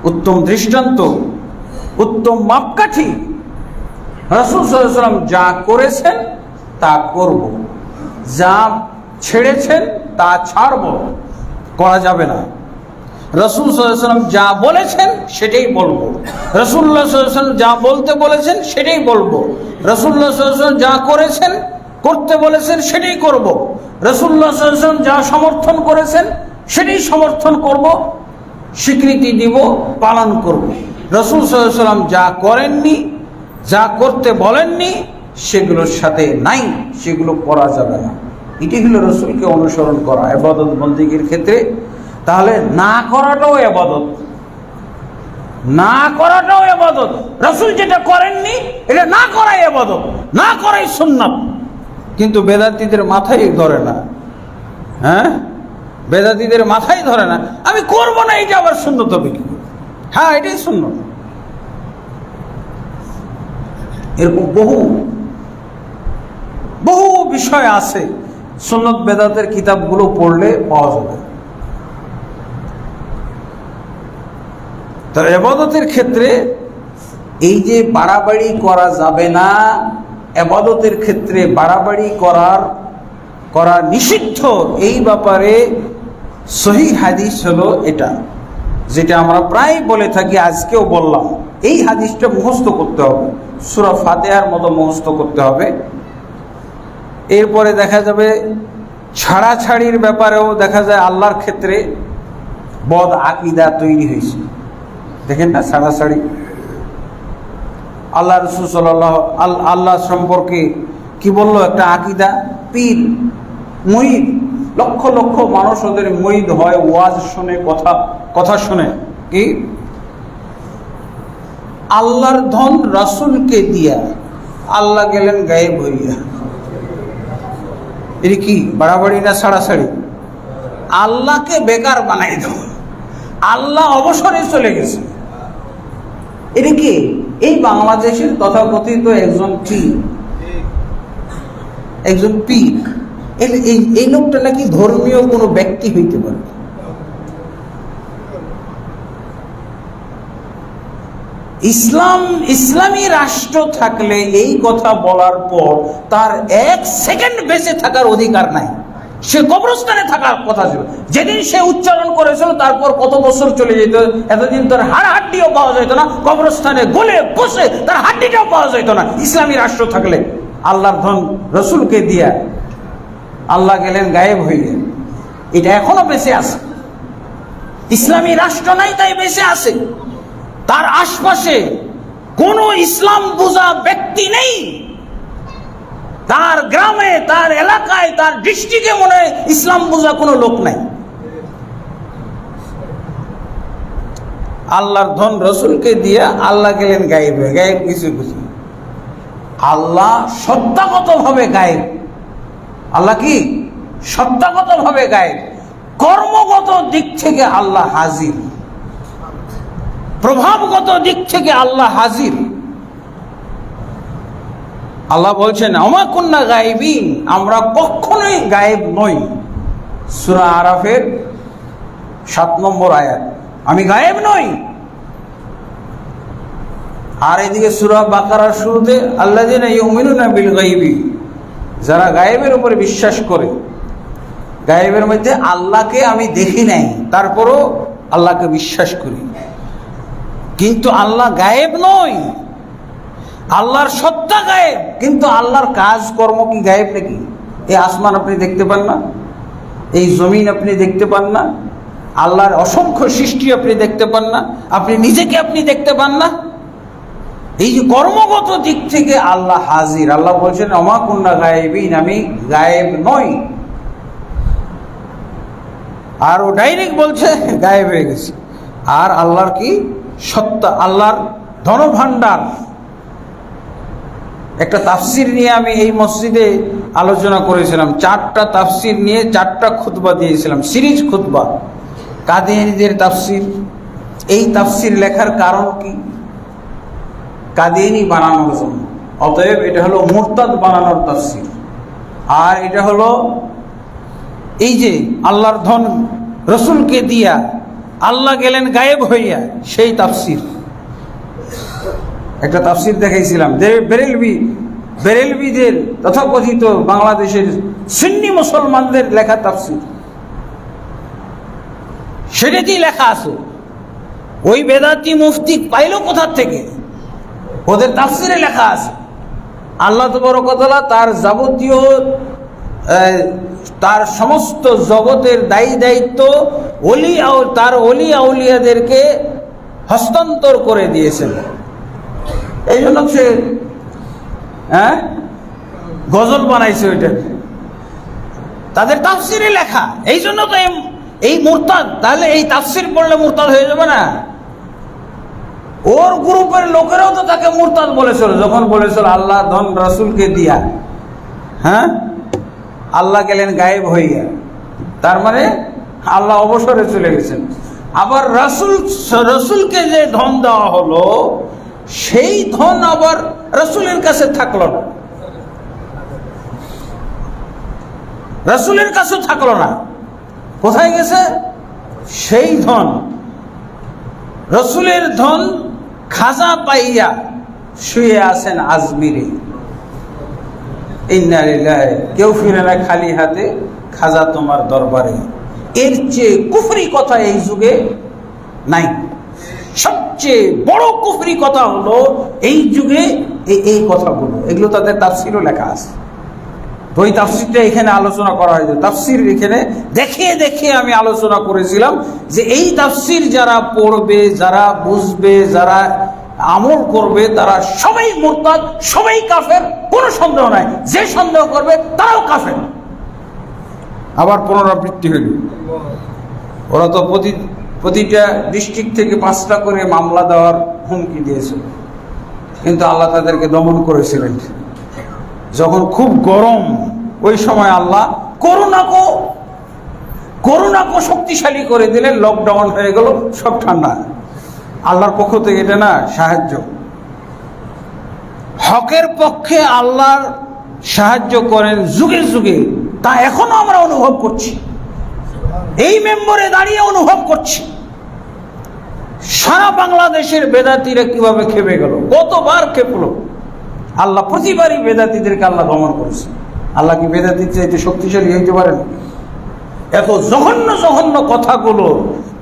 উত্তম দৃষ্টান্ত, উত্তম মাপকাঠি। রাসূল সাল্লাল্লাহু আলাইহি ওয়াসাল্লাম যা করেছেন তা করব, যা ছেড়েছেন তা ছাড়ব, করা যাবে না। রাসূল সাল্লাল্লাহু আলাইহি ওয়াসাল্লাম যা বলেছেন সেটাই বলবো, রাসূলুল্লাহ সাল্লাল্লাহু আলাইহি ওয়াসাল্লাম যা বলতে বলেছেন সেটাই বলবো, রাসূলুল্লাহ সাল্লাল্লাহু আলাইহি ওয়াসাল্লাম যা করেছেন করতে বলেছেন সেটাই করব, রাসূলুল্লাহ সাল্লাল্লাহু আলাইহি ওয়াসাল্লাম যা সমর্থন করেছেন সেটাই সমর্থন করব, স্বীকৃতি দিব, পালন করব। রাসূল সাল্লাল্লাহু আলাইহি ওয়াসাল্লাম যা করেননি, যা করতে বলেননি, সেগুলোর সাথে নাই, সেগুলো করা যাবে না। এটি হলো রাসূলকে অনুসরণ করা ইবাদত বন্দেগীর ক্ষেত্রে। তাহলে না করাটাও ইবাদত, না করাটাও ইবাদত। রাসূল যেটা করেননি এটা না করাই ইবাদত, না করাই সুন্নাত। কিন্তু বেদাতীদের মাথায় ধরে না, হ্যাঁ, বেদাতীদের মাথায় ধরে না, আমি করব না, এটা আবার সুন্নত হবে কি? হ্যাঁ, এটাই সুন্নত। এরকম বহু বিষয় আছে, সুন্নত বেদাতের কিতাবগুলো পড়লে পাওয়া যাবে। তো ইবাদতের ক্ষেত্রে এই যে বাড়াবাড়ি করা যাবে না, ইবাদতের ক্ষেত্রে বাড়াবাড়ি করা নিষিদ্ধ, এই ব্যাপারে সহিহ হাদিস হলো এটা, যেটা আমরা প্রায় বলে থাকি, আজকেও বললাম। এই হাদিসটা মুখস্থ করতে হবে, সূরা ফাতিহার মতো মুখস্থ করতে হবে। এরপরে দেখা যাবে ছাড়াছাড়ির ব্যাপারেও দেখা যায় আল্লাহর ক্ষেত্রে বদ আকীদা তৈরি হয়েছে। দেখেন না, ছাড়াছাড়ি। আল্লাহ রাসূল সাল্লাল্লাহু আল্লাহ সম্পর্কে কি বললো? একটা আকীদা, পীর মুরিদ, লক্ষ লক্ষ মানুষ ওদের মুরিদ হয়, ওয়াজ শুনে, কথা শুনে। কি আল্লাহর ধন রাসূলকে দিয়া আল্লাহ গেলেন গায়েব হইয়া। এটা কি বাড়াবাড়ি না ছাড়াছাড়ি? আল্লাহকে বেকার বানাই দাও, আল্লাহ অবসরে চলে গেছে। এটা কি? এই বাংলাদেশের তথাকথিত একজন পীর। এই লোকটা নাকি ধর্মীয় কোনো ব্যক্তি হইতে পারে। ইসলামী রাষ্ট্র থাকলে এই কথা বলার পর তার এক সেকেন্ড বেঁচে থাকার অধিকার নাই। সে কবরস্থানে থাকার কথা ছিল। যেদিন সে উচ্চারণ করেছিল তারপর কত বছর চলে যেত, এতদিন তার হাড্ডিও পাওয়া যেত না, কবরস্থানে গলে বসে তার হাড্ডিটাও পাওয়া যেত না। ইসলামী রাষ্ট্র থাকলে আল্লাহর ধন রসুলকে দিয়া আল্লাহ গেলেন গায়েব হইলেন, এটা এখনো বেঁচে আছে। ইসলামী রাষ্ট্র নাই তাই বেঁচে আছে। তার আশপাশে কোনো ইসলাম বোঝা ব্যক্তি নেই। তার গ্রামে, তার এলাকায়, তার ডিস্ট্রিক্টে মনে হয় ইসলাম বোঝা কোনো লোক নাই। আল্লাহর ধন রসুলকে দিয়ে আল্লাহ গেলেন গায়েব হয়ে। গায়েব কিছু আল্লাহ সত্তাগত ভাবে গায়েব। আল্লাহ কি সত্তাগত ভাবে গায়েব। কর্মগত দিক থেকে আল্লাহ হাজির, প্রভাবগত দিক থেকে আল্লাহ হাজির। আল্লাহ বলছেন আমা কুন্না গায়েবিন, আমরা কখনোই গায়েব নই। সূরা আরাফের 7 নম্বর আয়াত, আমি গায়েব নই। আর এদিকে সূরা বাকারার শুরুতে আল্লাযিনা ইউমিনুনা বিল গায়বি, যারা গায়েবের উপরে বিশ্বাস করে। গায়েবের মধ্যে আল্লাহকে আমি দেখি নাই, তারপরও আল্লাহকে বিশ্বাস করি। কিন্তু আল্লাহ গায়েব নয়, আল্লাহর সত্তা গায়েব, কিন্তু আল্লাহর কাজ কর্ম কি গায়েব নাকি? এই আসমান আপনি দেখতে পান না, এই জমিন আপনি দেখতে পান না? আল্লাহর অসংখ্য সৃষ্টি আপনি দেখতে পান না? আপনি নিজেকে আপনি দেখতে পান না? এই যে কর্মগত দিক থেকে আল্লাহ হাজির। আল্লাহ বলছেন অমা কুন্না গায়েবিন, আমি গায়েব নই। আর ও ডাইরেক্ট বলছে গায়েব হয়ে গেছে। আর আল্লাহর কি সত্তা, আল্লাহর ধনভাণ্ডার। একটা তাফসির নিয়ে আমি এই মসজিদে আলোচনা করেছিলাম, 4টা তাফসির নিয়ে 4টা খুতবা দিয়েছিলাম, সিরিজ খুতবা। কাদিয়ানীদের তাফসির। এই তাফসির লেখার কারণ কি? কাদিয়ানী বানানোর জন্য। অতএব এটা হলো মুরতাদ বানানোর তাফসির। আর এটা হলো এই যে আল্লাহর ধন রসুলকে দিয়া আল্লাহ গেলেন গায়েব হইয়া, সেই তাফসির। একটা তাফসির দেখাইছিলাম, বেরেলভিদের তথাকথিত বাংলাদেশের সুন্নি মুসলমানদের লেখা তাফসির। সেটাতেই লেখা আছে। ওই বেদাতি মুফতি পাইল কোথা থেকে? ওদের তাফসিরে লেখা আছে আল্লাহ তাবারক ওয়া তাআলা তার যাবতীয় তার সমস্ত জগতের দায়ী দায়িত্ব তার ওলি আউলিয়াদেরকে হস্তান্তর করে দিয়েছেন। এই জন্য সে গজল বানাইছে ওইটা, তাদের তাফসিরে লেখা। এই জন্য তো এই মুরতাদ। তাহলে এই তাফসির পড়লে মুরতাদ হয়ে যাবে না? ওর গ্রুপের লোকেরাও তো তাকে মুরতাদ বলেছিল, যখন বলেছিল আল্লাহ ধন রাসূলকে দিয়া, আল্লাহ গেলেন গায়েব হইয়া। তার মানে আল্লাহ অবসরে চলে গেছেন। আবার রাসূলকে যে ধন দেওয়া হলো, সেই ধন আবার রাসূলের কাছে থাকলো না, রাসূলের কাছেও থাকলো না। কোথায় গেছে সেই ধন? রাসূলের ধন খাজা পাইয়া শুয়ে আছেন আজমিরে। ইন্না লিল্লাহি, কেউ ফিরে না খালি হাতে, খাজা তোমার দরবারে। এর চেয়ে কুফরি কথা এই যুগে নাই। সবচেয়ে বড় কুফরি কথা হলো এই যুগে এই কথাগুলো। এগুলো তাদের তাফসিরও লেখা আছে। ওই তাফসিরটা এখানে আলোচনা করা হয়েছে। তাফসির এখানে দেখিয়ে দেখিয়ে আমি আলোচনা করেছিলাম যে এই তাফসির যারা পড়বে, যারা বুঝবে, যারা আমল করবে, তারা সবাই মুরতাদ, সবাই কাফের, কোনো সন্দেহ নাই। যে সন্দেহ করবে তারাও কাফের। আবার পুনরাবৃত্তি হইল। ওরা তো প্রতিটা ডিস্ট্রিক্ট থেকে 5টা করে মামলা দেওয়ার হুমকি দিয়েছিল, কিন্তু আল্লাহ তাদেরকে দমন করেছিলেন। যখন খুব গরম, ওই সময় আল্লাহ করোনাকে শক্তিশালী করে দিলেন, লকডাউন হয়ে গেল, সব ঠান্ডা। আল্লাহর পক্ষ থেকে এটা না সাহায্য। হকের পক্ষে আল্লাহর সাহায্য করেন যুগে যুগে, তা এখনো আমরা অনুভব করছি। এই মেম্বরে দাঁড়িয়ে অনুভব করছি সারা বাংলাদেশের বেদাতিরা কিভাবে খেপে গেল, কতবার খেপলো। আল্লাহ প্রতিবারই বেদাতিদেরকে আল্লাহ দমন করেছে। আল্লাহ কি বেদাতির চাইতে শক্তিশালী হইতে পারেন? এত জঘন্য জঘন্য কথাগুলো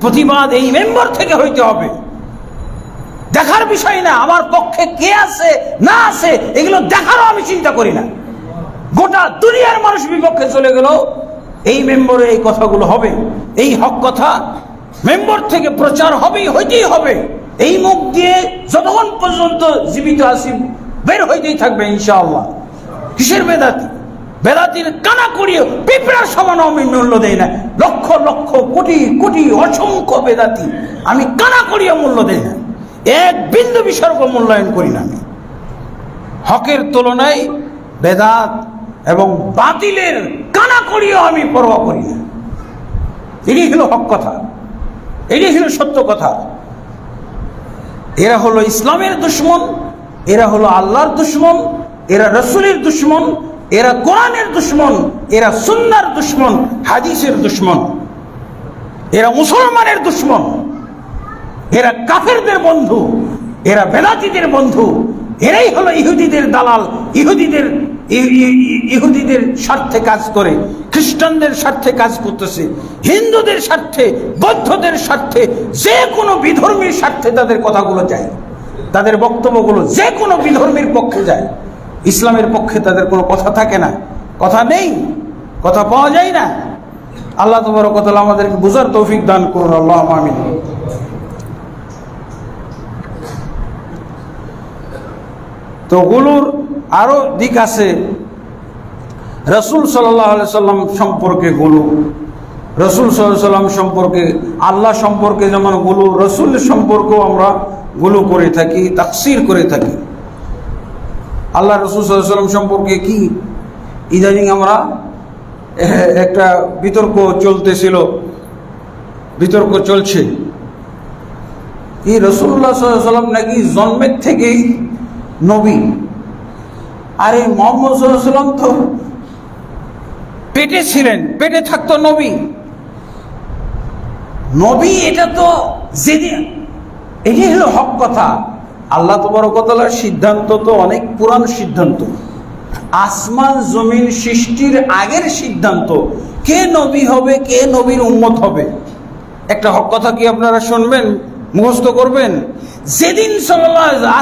প্রতিবাদ এই মেম্বার থেকে হইতে হবে। দেখার বিষয় না আমার পক্ষে কে আছে না আছে, এগুলো দেখারও আমি চিন্তা করি না। গোটা দুনিয়ার মানুষ বিপক্ষে চলে গেল, এই মেম্বরে এই কথাগুলো হবে। এই হক কথা মেম্বার থেকে প্রচার হবেই, হইতেই হবে। এই মুখ দিয়ে যতক্ষণ পর্যন্ত জীবিত আছি বের হইতেই থাকবে ইনশাআল্লাহ। কিসের বেদাতি? বেদাতির কানা করিয়ে পিঁপড়ার সমান আমি মূল্য দেই না। লক্ষ লক্ষ কোটি কোটি অসংখ্য বেদাতি আমি কানা করিয়ে মূল্য দেই না, এক বিন্দু বিসর্গ মূল্যায়ন করি না। আমি হকের তুলনায় বেদাত এবং বাতিলের কানা করিয়েও আমি পরোয়া করি না। এটাই হলো হক কথা, এটাই হলো সত্য কথা। এরা হলো ইসলামের দুশমন, এরা হলো আল্লাহর দুশমন, এরা রসুলের দুশমন, এরা কোরআনের দুশমন, এরা সুন্নাহর দুশমন, হাদিসের দুশমন, এরা মুসলমানের দুশমন, এরা কাফেরদের বন্ধু, এরা বেদাতীদের বন্ধু। এরাই হলো ইহুদিদের দালাল। ইহুদিদের স্বার্থে কাজ করে, খ্রিস্টানদের স্বার্থে কাজ করতেছে, হিন্দুদের স্বার্থে, বৌদ্ধদের স্বার্থে, যে কোনো বিধর্মীর স্বার্থে তাদের কথাগুলো যায়, তাদের বক্তব্যগুলো যে কোনো বিধর্মীর পক্ষে যায়। ইসলামের পক্ষে তাদের কোনো কথা থাকে না, কথা নেই, কথা পাওয়া যায় না। আল্লাহ তাবারক ওয়া তাআলা আমাদেরকে বুঝার তৌফিক দান করুন, আল্লাহুম্মা আমিন। তো গুলুর আরো দিক আছে। রাসূল সাল্লাল্লাহু আলাইহি সাল্লাম সম্পর্কে গুলু, রাসূল সাল্লাল্লাহু আলাইহি সাল্লাম সম্পর্কে, আল্লাহ সম্পর্কে যেমন গুলু, রাসূল সম্পর্কেও আমরা গুলু করে থাকি, তাকসীর করে থাকি। আল্লাহ রাসূল সাল্লাল্লাহু আলাইহি সাল্লাম সম্পর্কে কি ইদানিং আমরা একটা বিতর্ক চলতেছিল, বিতর্ক চলছে কি রাসূলুল্লাহ সাল্লাল্লাহু আলাইহি সাল্লাম নাকি জন্মের থেকেই নবী। আরে মুহাম্মদ সাল্লাল্লাহু আলাইহি সাল্লাম তো পেটে ছিলেন, পেটে থাকতো নবী। নবী এটা তো যেদিন, এটাই হলো হক কথা। আল্লাহ তাবারক ওয়া তাআলার সিদ্ধান্ত তো অনেক পুরান সিদ্ধান্ত, আসমান জমিন সৃষ্টির আগের সিদ্ধান্ত, কে নবী হবে, কে নবীর উম্মত হবে। একটা হক কথা কি আপনারা শুনবেন, মুখস্থ করবেন? যেদিন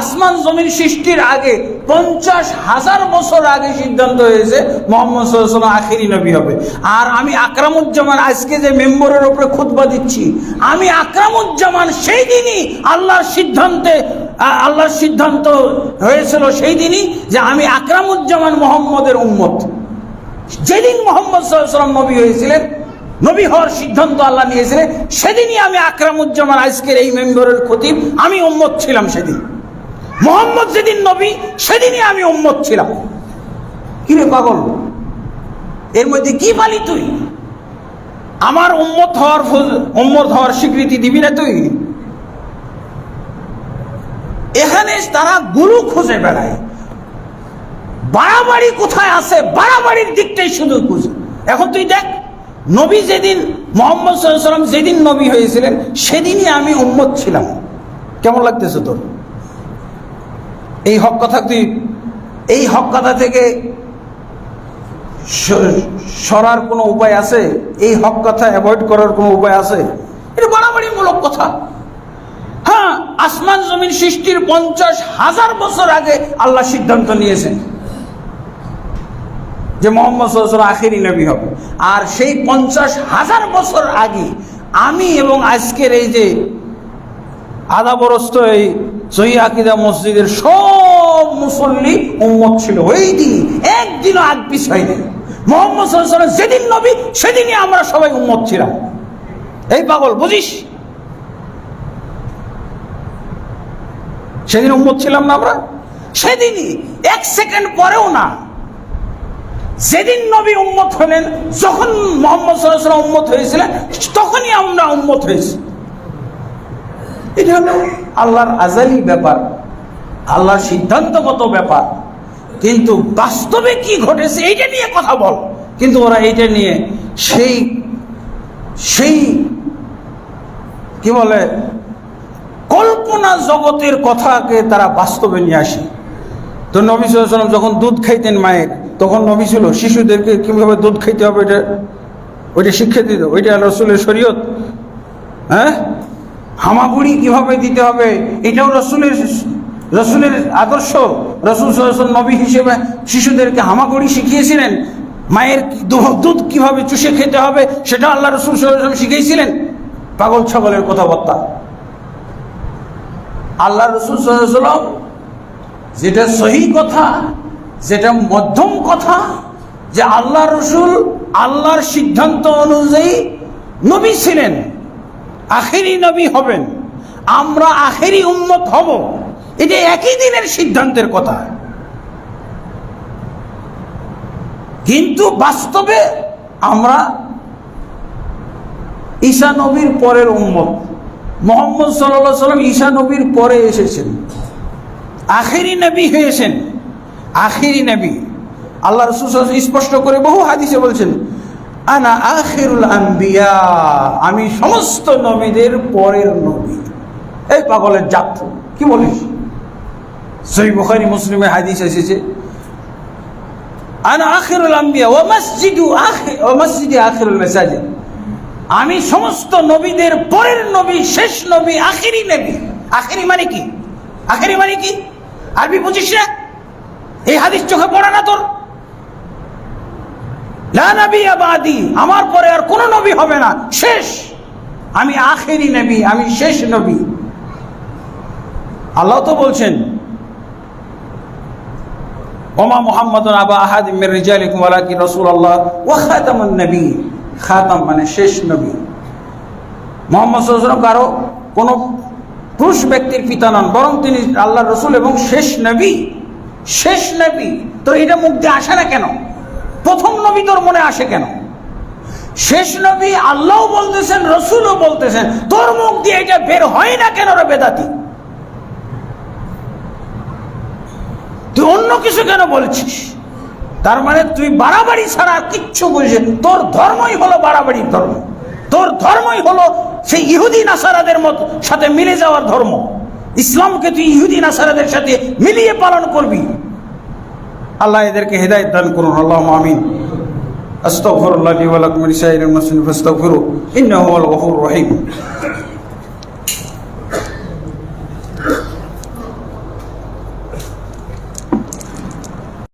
আসমান জমিন সৃষ্টির আগে 50,000 বছর আগে সিদ্ধান্ত হয়েছে মুহাম্মদ সাল্লাল্লাহু আলাইহি ওয়াসাল্লাম আখেরি নবী হবে। আর আমি আকরামুজ্জামান আজকে যে মেম্বরের উপরে খুতবা দিচ্ছি, আমি আকরামুজ্জামান সেই দিনই আল্লাহর সিদ্ধান্ত হয়েছিল, সেই দিনই যে আমি আকরামুজ্জামান মুহাম্মদের উম্মত। যেদিন মুহাম্মদ সাল্লাল্লাহু আলাইহি ওয়াসাল্লাম নবী হয়েছিলেন, নবী হওয়ার সিদ্ধান্ত আল্লাহ নিয়েছিলেন, সেদিনই আমি আকরামুজ্জামান আজকের এই মেম্বরের খতিব, আমি উম্মত ছিলাম সেদিন। মুহাম্মদ যেদিন নবী, সেদিনই আমি উম্মত ছিলাম। কিরে পাগল, এর মধ্যে কি পালি তুই? আমার উম্মত হওয়ার স্বীকৃতি দিবি না তুই? এখানে তারা গুরু খুঁজে বেড়ায়, বাড়াবাড়ি কোথায় আছে, বাড়াবাড়ির দিকটাই শুধু খুঁজে। এখন তুই দেখ, নবী যেদিন, মুহাম্মদ সাল্লাল্লাহু আলাইহি ওয়াসাল্লাম যেদিন নবী হয়েছিলেন, সেদিনই আমি উম্মত ছিলাম। কেমন লাগতেছে তোর? এই হক কথা, তুই এই হক কথা থেকে সরার কোনো উপায় আছে? এই হক কথা অ্যাভয়েড করার কোনো উপায় আছে? এটা বাড়াবাড়িমূলক কথা। হ্যাঁ, আসমান জমিন সৃষ্টির 50,000 বছর আগে আল্লাহ সিদ্ধান্ত নিয়েছেন যে মুহাম্মদ সাল্লাল্লাহু আলাইহি ওয়াসাল্লাম আখেরি নবী হবে। আর সেই 50,000 বছর আগে আমি এবং আজকের এই যে আধা বরস্ত এই সহিহ আকীদা মসজিদের সব মুসল্লি উম্মত ছিল। ওই দিন একদিনও আগ পিছ হয়নি। মুহাম্মদ সাল্লাল্লাহু আলাইহি ওয়াসাল্লাম যেদিন নবী, সেদিনই আমরা সবাই উম্মত ছিলাম। এই পাগল, বুঝিস? সেদিন উম্মত ছিলাম না আমরা? সেদিনই, এক সেকেন্ড পরেও না। যেদিন নবী উম্মত হলেন, যখন মুহাম্মদ সাল্লাল্লাহু আলাইহি ওয়াসাল্লাম উম্মত হয়েছিলেন, তখনই আমরা উম্মত হয়েছি। এটা হলো আল্লাহর আজালি ব্যাপার, আল্লাহর সিদ্ধান্তগত ব্যাপার। কিন্তু বাস্তবে কি ঘটেছে এইটা নিয়ে কথা বল। কিন্তু ওরা এইটা নিয়ে সেই কি বলে, কল্পনা জগতের কথাকে তারা বাস্তবে নিয়ে আসে। তো নবী সাল্লাল্লাহু আলাইহি ওয়াসাল্লাম যখন দুধ খাইতেন মায়ের, তখন নবী ছিল, শিশুদেরকে কিভাবে দুধ খাইতে হবে ওইটা শিক্ষা দিত, ওইটা রাসূলের শরীয়ত। হ্যাঁ, হামাগুড়ি কিভাবে দিতে হবে, এটাও রাসূলের আদর্শ। রাসূল সাল্লাল্লাহু আলাইহি ওয়াসাল্লাম নবী হিসেবে শিশুদেরকে হামাগুড়ি শিখিয়েছিলেন। মায়ের দুধ কিভাবে চুষে খেতে হবে, সেটা আল্লাহ রাসূল সাল্লাল্লাহু আলাইহি ওয়াসাল্লাম শিখিয়েছিলেন। পাগল ছাগলের কথাবার্তা। আল্লাহ রাসূল সাল্লাল্লাহু আলাইহি ওয়াসাল্লাম যেটা সহি কথা, যেটা মধ্যম কথা, যে আল্লাহ রসুল আল্লাহর সিদ্ধান্ত অনুযায়ী নবী ছিলেন, আখেরি নবী হবেন, আমরা আখেরি উম্মত হব, এটা একই দিনের সিদ্ধান্তের কথা। কিন্তু বাস্তবে আমরা ঈসা নবীর পরের উম্মত। মুহাম্মদ সাল্লাল্লাহু আলাইহি ওয়াসাল্লাম ঈসা নবীর পরে এসেছেন, আখেরি নবী হয়েছেন, আখেরি নবী। আল্লাহ রাসূল সাল্লাল্লাহু আলাইহি ওয়াসাল্লাম স্পষ্ট করে বহু হাদিসে বলছেন, আনা আখিরুল আম্বিয়া, আমি সমস্ত নবীদের পরের নবী। এই পাগলের জাত, কি বলিস? সহিহ বুখারী মুসলিমে হাদিস এসেছে, আনা আখিরুল আম্বিয়া ওয়া মসজিদি আখিরুল মাসাজিদ, আমি সমস্ত নবীদের পরের নবী, শেষ নবী, আখেরি নবী। আখেরি মানে কি? আখেরি মানে কি? আরবি বুঝিস না? এই হাদিস চোখে পড়ে না তোর? লা নবিয়্যা বাদি, আমার পরে আর কোনো নবী হবে না, শেষ, আমি আখেরি নবী, আমি শেষ নবী। আল্লাহ তো বলছেন ওমা মুহাম্মাদুন আবা আহাদিম মির রিজালিকুম ওয়ালাকিন রাসূলুল্লাহ ওয়া খাতামুন নবী। খাতাম মানে শেষ নবী। মুহাম্মদ সাল্লাল্লাহু আলাইহি ওয়াসাল্লাম কারো কোনো পুরুষ ব্যক্তির পিতা নন, বরং তিনি আল্লাহর রাসূল এবং শেষ নবী। শেষ নবী, তো এটা মুখ দিয়ে আসে না কেন? প্রথম নবী তোর মনে আসে কেন? শেষ নবী আল্লাহও বলতেছেন, রাসূলও বলতেছেন, তোর মুখ দিয়ে এটা বের হয় না কেন রে বেদাতি? তুই অন্য কিছু কেন বলছিস? তার মানে তুই বাড়াবাড়ি ছাড়া কিচ্ছু বুঝে, তোর ধর্মই হলো বাড়াবাড়ির ধর্ম, তোর ধর্মই হলো সেই ইহুদি নাসারাদের সাথে মিলে যাওয়ার ধর্ম। ইসলামকে তুই ইহুদি নাসারাদের সাথে মিলিয়ে পালন করবি। আল্লাহ এদেরকে হেদায়েত দান করুন, আল্লাহুম্মা আমিন। আস্তাগফিরুল্লাহ লি ওয়া লাকুম ওয়া লিসাইরিল মুসলিমিন ফাস্তাগফিরু ইন্নাহু হুয়াল গফুরুর রহিম।